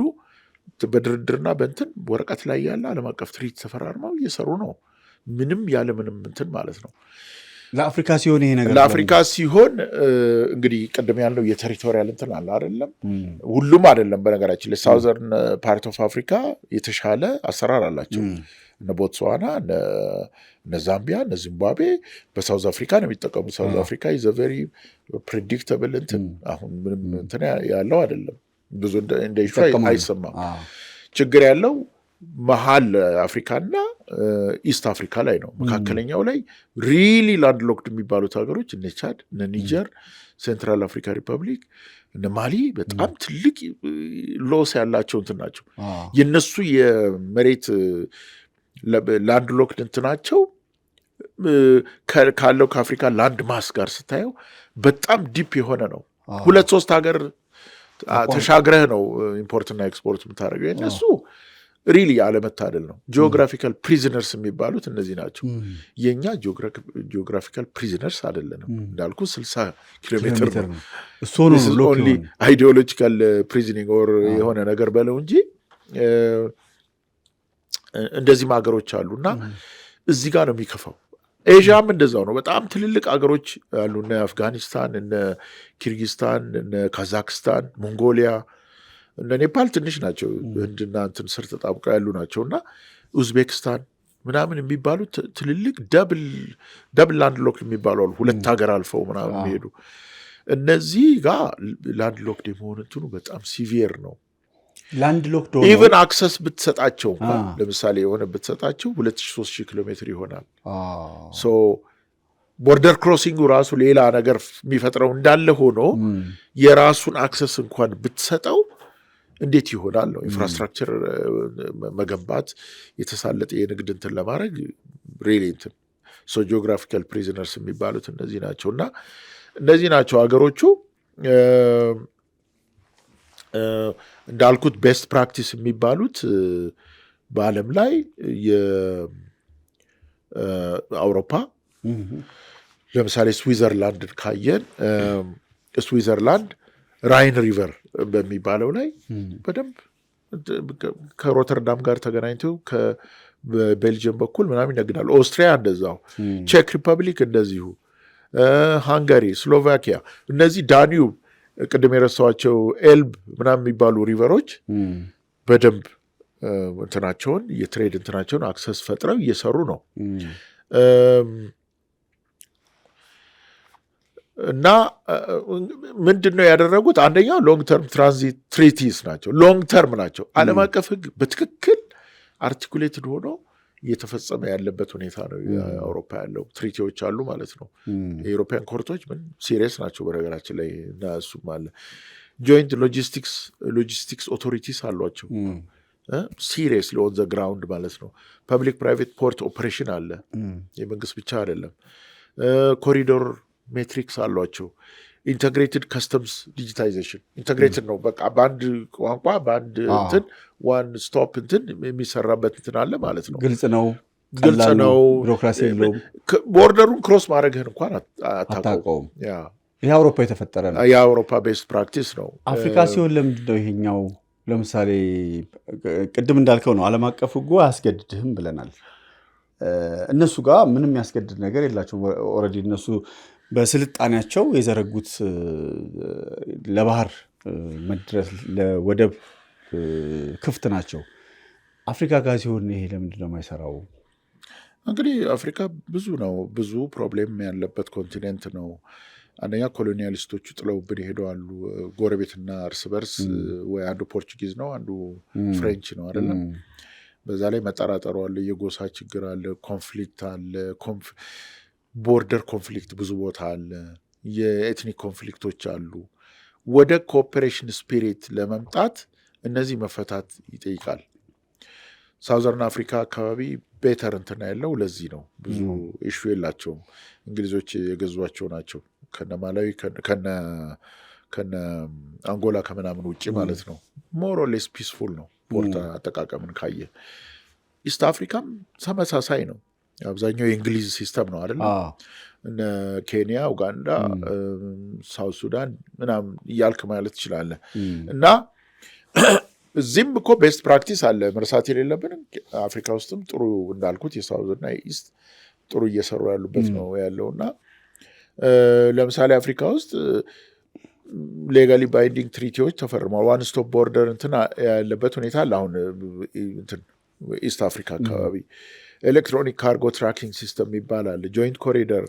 በድርድርና በእንትን ወረቀት ላይ ያለ ዓለም አቀፍ ትሪት ተፈራርመው እየሰሩ ነው። ምንም ያለ ምንም እንትን ማለት ነው። ለአፍሪካ ሲሆን ይሄ ነገር ለአፍሪካ ሲሆን እንግዲህ ቅድም ያለው የቴሪቶሪያል እንትን አለ አይደለም። ሁሉም አይደለም። በነገራችን ለሳውዘርን ፓርት ኦፍ አፍሪካ የተሻለ አሰራር አላቸው። እነ ቦትስዋና፣ እነ ዛምቢያ፣ እነ ዚምባብዌ በሳውዝ አፍሪካ ነው የሚጠቀሙ። ሳውዝ አፍሪካ ኢዝ አ ቬሪ ፕሬዲክተብል እንትን አሁን ምንም እንትን ያለው አይደለም። ብዙ እንደ ኢሹ አይሰማም። ችግር ያለው መሀል አፍሪካና ኢስት አፍሪካ ላይ ነው። መካከለኛው ላይ ሪሊ ላንድ ሎክድ የሚባሉት ሀገሮች እነ ቻድ፣ እነ ኒጀር፣ ሴንትራል አፍሪካ ሪፐብሊክ፣ እነ ማሊ በጣም ትልቅ ሎስ ያላቸው እንትን ናቸው። የነሱ የመሬት ላንድ ሎክድ እንትናቸው ካለው ከአፍሪካ ላንድ ማስ ጋር ስታየው በጣም ዲፕ የሆነ ነው። 2-3 ሀገር ተሻግረህ ነው ኢምፖርትና ኤክስፖርት የምታደርገው። የነሱ ሪሊ አለመታደል ነው። ጂኦግራፊካል ፕሪዝነርስ የሚባሉት እነዚህ ናቸው። የእኛ ጂኦግራፊካል ፕሪዝነርስ አይደለንም። እንዳልኩ 60 ኪሎ ሜትር ነው። ኦንሊ አይዲዮሎጂካል ፕሪዝኒንግ ኦር የሆነ ነገር በለው እንጂ እንደዚህም ሀገሮች አሉና እዚህ ጋር ነው የሚከፋው። ኤዥያም እንደዛው ነው። በጣም ትልልቅ ሀገሮች አሉ። እነ አፍጋኒስታን፣ እነ ኪርጊስታን፣ እነ ካዛክስታን፣ ሞንጎሊያ፣ እነ ኔፓል ትንሽ ናቸው። ህንድና እንትን ስር ተጣብቀው ያሉ ናቸው። እና ኡዝቤክስታን ምናምን የሚባሉ ትልልቅ ደብል ላንድ ሎክድ የሚባሉ አሉ። 2 ሀገር አልፈው ምናምን የሚሄዱ እነዚህ ጋር ላንድ ሎክድ የመሆን እንትኑ በጣም ሲቪየር ነው። ላንድ ሎክድ ኢቨን አክሰስ ብትሰጣቸው እንኳን ለምሳሌ የሆነ ብትሰጣቸው 2,000-3,000 ኪሎ ሜትር ይሆናል። ቦርደር ክሮሲንጉ ራሱ ሌላ ነገር የሚፈጥረው እንዳለ ሆኖ የራሱን አክሰስ እንኳን ብትሰጠው እንዴት ይሆናል ነው። ኢንፍራስትራክቸር መገንባት የተሳለጠ የንግድ እንትን ለማድረግ ሬሌ እንትን ጂኦግራፊካል ፕሪዝነርስ የሚባሉት እነዚህ ናቸው። እና እነዚህ ናቸው ሀገሮቹ እንዳልኩት ቤስት ፕራክቲስ የሚባሉት በዓለም ላይ የአውሮፓ ለምሳሌ ስዊዘርላንድን ካየን ስዊዘርላንድ ራይን ሪቨር በሚባለው ላይ በደንብ ከሮተርዳም ጋር ተገናኝተው በቤልጅየም በኩል ምናምን ይነግዳሉ። ኦስትሪያ እንደዛው፣ ቼክ ሪፐብሊክ እንደዚሁ፣ ሃንጋሪ፣ ስሎቫኪያ እነዚህ ዳኒዩብ ቅድም የረሳኋቸው ኤልብ ምናምን የሚባሉ ሪቨሮች በደንብ እንትናቸውን የትሬድ እንትናቸውን አክሰስ ፈጥረው እየሰሩ ነው። እና ምንድን ነው ያደረጉት? አንደኛው ሎንግ ተርም ትራንዚት ትሪቲስ ናቸው። ሎንግ ተርም ናቸው። ዓለም አቀፍ ሕግ በትክክል አርቲኩሌትድ ሆኖ እየተፈጸመ ያለበት ሁኔታ ነው። የአውሮፓ ያለው ትሪቲዎች አሉ ማለት ነው። የኢሮፒያን ኮርቶች ምን ሲሪየስ ናቸው በነገራችን ላይ። እና እሱም አለ ጆይንት ሎጂስቲክስ ኦቶሪቲስ አሏቸው ሲሪየስ ኦን ዘ ግራውንድ ማለት ነው። ፐብሊክ ፕራይቬት ፖርት ኦፕሬሽን አለ፣ የመንግስት ብቻ አይደለም። ኮሪዶር ሜትሪክስ አሏቸው። ኢንተግሬትድ ከስተምስ ዲጂታይዜሽን ኢንተግሬትድ ነው። በቃ በአንድ ቋንቋ በአንድ እንትን ዋን ስቶፕ እንትን የሚሰራበት እንትን አለ ማለት ነው። ግልጽ ነው፣ ቢሮክራሲ የለውም። ቦርደሩን ክሮስ ማድረግህን እንኳን አታውቀውም። ይህ አውሮፓ የተፈጠረ ነው። የአውሮፓ ቤስት ፕራክቲስ ነው። አፍሪካ ሲሆን ለምንድን ነው ይሄኛው? ለምሳሌ ቅድም እንዳልከው ነው፣ ዓለም አቀፍ ሕጉ አያስገድድህም ብለናል። እነሱ ጋር ምንም ያስገድድ ነገር የላቸው። ኦልሬዲ እነሱ በስልጣኔያቸው የዘረጉት ለባህር መድረስ ለወደብ ክፍት ናቸው። አፍሪካ ጋር ሲሆን ይሄ ለምንድን ነው የማይሰራው? እንግዲህ አፍሪካ ብዙ ፕሮብሌም ያለበት ኮንቲኔንት ነው። አንደኛ ኮሎኒያሊስቶቹ ጥለውብን ይሄደዋሉ። ጎረቤትና እርስ በርስ ወይ አንዱ ፖርቹጊዝ ነው አንዱ ፍሬንች ነው አይደለም። በዛ ላይ መጠራጠሩ አለ፣ የጎሳ ችግር አለ፣ ኮንፍሊክት አለ፣ ቦርደር ኮንፍሊክት ብዙ ቦታ አለ፣ የኤትኒክ ኮንፍሊክቶች አሉ። ወደ ኮኦፐሬሽን ስፒሪት ለመምጣት እነዚህ መፈታት ይጠይቃል። ሳውዘርን አፍሪካ አካባቢ ቤተር እንትና ያለው ለዚህ ነው። ብዙ ኢሹ የላቸውም። እንግሊዞች የገዟቸው ናቸው ከነ ማላዊ ከነ አንጎላ ከምናምን ውጭ ማለት ነው። ሞር ኦር ሌስ ፒስፉል ነው። ፖርት አጠቃቀምን ካየ ኢስት አፍሪካም ተመሳሳይ ነው። አብዛኛው የእንግሊዝ ሲስተም ነው አይደል? እነ ኬንያ፣ ኡጋንዳ፣ ሳውት ሱዳን ምናምን እያልክ ማለት ትችላለህ። እና እዚህም እኮ ቤስት ፕራክቲስ አለ መርሳት የሌለብን። አፍሪካ ውስጥም ጥሩ እንዳልኩት የሳውዝና የኢስት ጥሩ እየሰሩ ያሉበት ነው ያለው። እና ለምሳሌ አፍሪካ ውስጥ ሌጋሊ ባይንዲንግ ትሪቲዎች ተፈርመዋል። ዋን ስቶፕ ቦርደር እንትን ያለበት ሁኔታ አለ። አሁን እንትን ኢስት አፍሪካ አካባቢ ኤሌክትሮኒክ ካርጎ ትራኪንግ ሲስተም ይባላል። ጆይንት ኮሪደር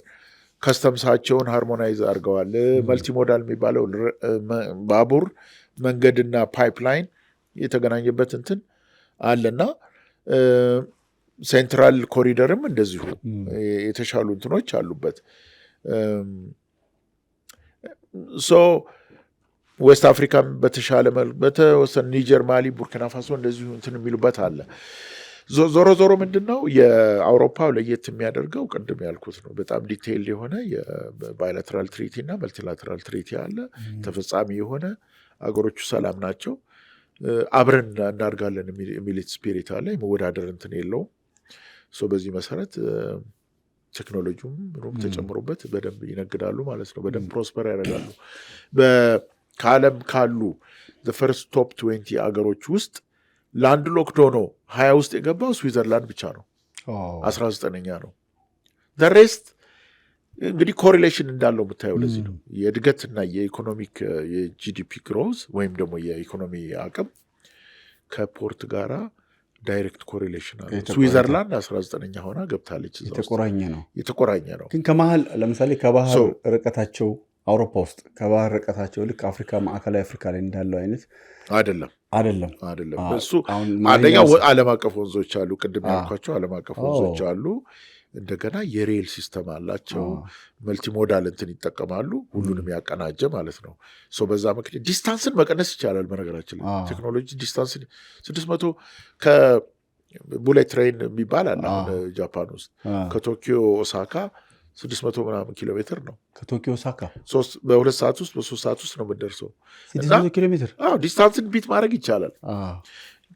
ከስተምሳቸውን ሃርሞናይዝ አድርገዋል። መልቲሞዳል የሚባለው ባቡር መንገድና ፓይፕላይን የተገናኘበት እንትን አለና ሴንትራል ኮሪደርም እንደዚሁ የተሻሉ እንትኖች አሉበት። ዌስት አፍሪካም በተሻለ በተወሰነ ኒጀር፣ ማሊ፣ ቡርኪና ፋሶ እንደዚሁ እንትን የሚሉበት አለ። ዞሮ ዞሮ ምንድን ነው የአውሮፓው ለየት የሚያደርገው ቅድም ያልኩት ነው። በጣም ዲቴይል የሆነ የባይላተራል ትሪቲ እና መልቲላተራል ትሪቲ አለ። ተፈጻሚ የሆነ አገሮቹ ሰላም ናቸው። አብረን እናድጋለን የሚሊት ስፒሪት አለ። የመወዳደር እንትን የለውም። በዚህ መሰረት ቴክኖሎጂውም ምንም ተጨምሮበት በደንብ ይነግዳሉ ማለት ነው። በደንብ ፕሮስፐር ያደርጋሉ። ከዓለም ካሉ ፈርስት ቶፕ 20 አገሮች ውስጥ ላንድ ሎክድ ሆኖ 20 ውስጥ የገባው ስዊዘርላንድ ብቻ ነው። 19ኛ ነው። ሬስት እንግዲህ ኮሪሌሽን እንዳለው የምታየው ለዚህ ነው። የእድገትና የኢኮኖሚክ የጂዲፒ ግሮዝ ወይም ደግሞ የኢኮኖሚ አቅም ከፖርት ጋራ ዳይሬክት ኮሪሌሽን አለ። ስዊዘርላንድ 19ኛ ሆና ገብታለች። የተቆራኘ ነው። ግን ከመሀል ለምሳሌ ከባህር ርቀታቸው አውሮፓ ውስጥ ከባህር ርቀታቸው ልክ አፍሪካ ማዕከላዊ አፍሪካ ላይ እንዳለው አይነት አይደለም። እሱ አንደኛው ዓለም አቀፍ ወንዞች አሉ። ቅድም ያልኳቸው ዓለም አቀፍ ወንዞች አሉ። እንደገና የሬል ሲስተም አላቸው። መልቲሞዳል እንትን ይጠቀማሉ። ሁሉንም ያቀናጀ ማለት ነው። በዛ ምክንያት ዲስታንስን መቀነስ ይቻላል። በነገራችን ላይ ቴክኖሎጂ ዲስታንስን 600 ቡሌት ትሬን የሚባል አለ ጃፓን ውስጥ ከቶኪዮ ኦሳካ 600 ምናምን ኪሎ ሜትር ነው። ከቶኪዮ ኦሳካ በ2 ሰዓት ውስጥ በ3 ሰዓት ውስጥ ነው የምንደርሰው። 600 ኪሎ ሜትር ዲስታንስን ቢት ማድረግ ይቻላል።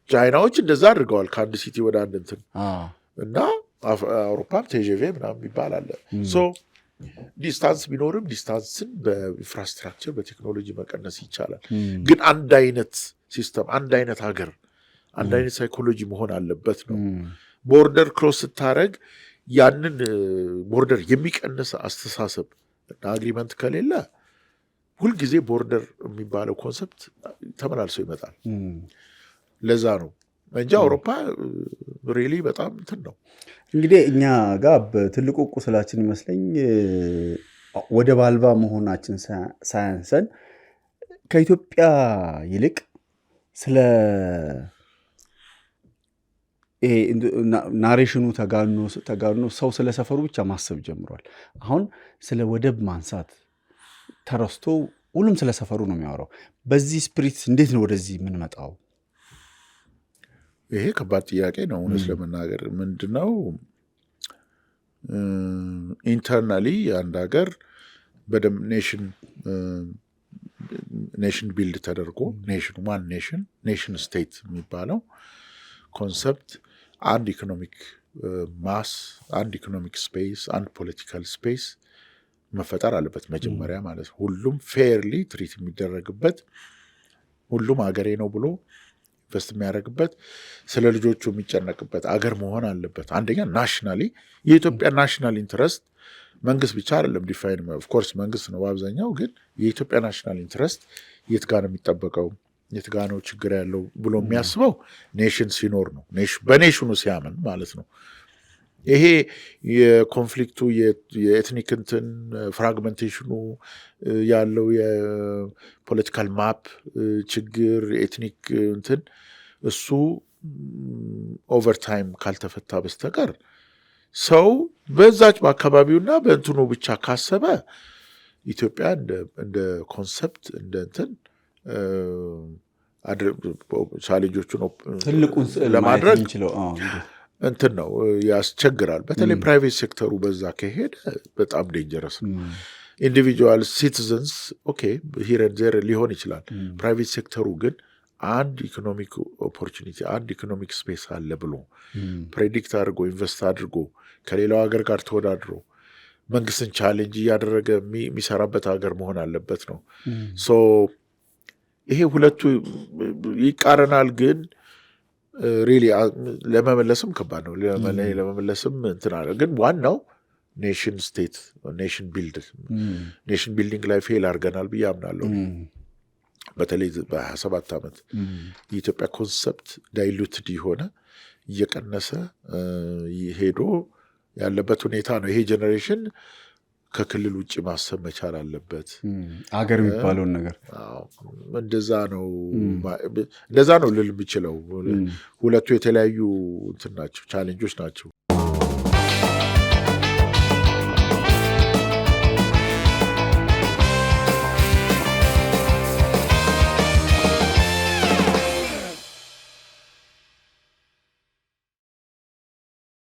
ቻይናዎች እንደዛ አድርገዋል ከአንድ ሲቲ ወደ አንድ እንትን እና አውሮፓም ቴጄቬ ምናምን ይባላል። ዲስታንስ ቢኖርም ዲስታንስን በኢንፍራስትራክቸር በቴክኖሎጂ መቀነስ ይቻላል። ግን አንድ አይነት ሲስተም፣ አንድ አይነት ሀገር፣ አንድ አይነት ሳይኮሎጂ መሆን አለበት ነው። ቦርደር ክሮስ ስታደረግ ያንን ቦርደር የሚቀንስ አስተሳሰብ እና አግሪመንት ከሌለ ሁልጊዜ ቦርደር የሚባለው ኮንሰፕት ተመላልሶ ይመጣል። ለዛ ነው እንጂ አውሮፓ ሪሊ በጣም እንትን ነው። እንግዲህ እኛ ጋር በትልቁ ቁስላችን ይመስለኝ ወደብ አልባ መሆናችን ሳያንሰን ከኢትዮጵያ ይልቅ ስለ ናሬሽኑ ተጋኖ ሰው ስለ ሰፈሩ ብቻ ማሰብ ጀምሯል። አሁን ስለ ወደብ ማንሳት ተረስቶ ሁሉም ስለ ሰፈሩ ነው የሚያወራው። በዚህ ስፕሪት እንዴት ነው ወደዚህ የምንመጣው? ይሄ ከባድ ጥያቄ ነው። እውነት ለመናገር ምንድነው ኢንተርናሊ አንድ ሀገር በደም ኔሽን ቢልድ ተደርጎ ዋን ኔሽን ስቴት የሚባለው ኮንሰፕት አንድ ኢኮኖሚክ ማስ፣ አንድ ኢኮኖሚክ ስፔስ፣ አንድ ፖለቲካል ስፔስ መፈጠር አለበት መጀመሪያ ማለት ነው። ሁሉም ፌርሊ ትሪት የሚደረግበት፣ ሁሉም ሀገሬ ነው ብሎ ኢንቨስት የሚያደርግበት፣ ስለ ልጆቹ የሚጨነቅበት አገር መሆን አለበት። አንደኛ ናሽናሊ የኢትዮጵያ ናሽናል ኢንትረስት መንግስት ብቻ አይደለም ዲፋይን፣ ኦፍኮርስ መንግስት ነው በአብዛኛው፣ ግን የኢትዮጵያ ናሽናል ኢንትረስት የት ጋር ነው የሚጠበቀው፣ የት ጋር ነው ችግር ያለው ብሎ የሚያስበው ኔሽን ሲኖር ነው፣ በኔሽኑ ሲያምን ማለት ነው። ይሄ የኮንፍሊክቱ የኤትኒክ እንትን ፍራግመንቴሽኑ ያለው የፖለቲካል ማፕ ችግር ኤትኒክ እንትን እሱ ኦቨርታይም ካልተፈታ በስተቀር ሰው በዛች በአካባቢውና በእንትኑ ብቻ ካሰበ ኢትዮጵያ እንደ ኮንሰፕት እንደ እንትን ቻሌንጆቹን ትልቁን ለማድረግ እንትን ነው ያስቸግራል። በተለይ ፕራይቬት ሴክተሩ በዛ ከሄደ በጣም ዴንጀረስ ነው። ኢንዲቪጁዋል ሲቲዘንስ ኦኬ ሂር ኤንድ ዜር ሊሆን ይችላል። ፕራይቬት ሴክተሩ ግን አንድ ኢኮኖሚክ ኦፖርቹኒቲ፣ አንድ ኢኮኖሚክ ስፔስ አለ ብሎ ፕሬዲክት አድርጎ ኢንቨስት አድርጎ ከሌላው ሀገር ጋር ተወዳድሮ መንግስትን ቻሌንጅ እያደረገ የሚሰራበት ሀገር መሆን አለበት ነው። ሶ ይሄ ሁለቱ ይቃረናል፣ ግን ሪሊ ለመመለስም ከባድ ነው። ለመመለስም እንትን አለ። ግን ዋናው ኔሽን ስቴት ኔሽን ቢልዲንግ ላይ ፌል አድርገናል ብዬ አምናለሁ። በተለይ በ27 ዓመት የኢትዮጵያ ኮንሰፕት ዳይሉትድ የሆነ እየቀነሰ ሄዶ ያለበት ሁኔታ ነው። ይሄ ጄኔሬሽን ከክልል ውጭ ማሰብ መቻል አለበት። አገር የሚባለውን ነገር እንደዛ ነው ልል የምችለው። ሁለቱ የተለያዩ እንትን ናቸው፣ ቻሌንጆች ናቸው።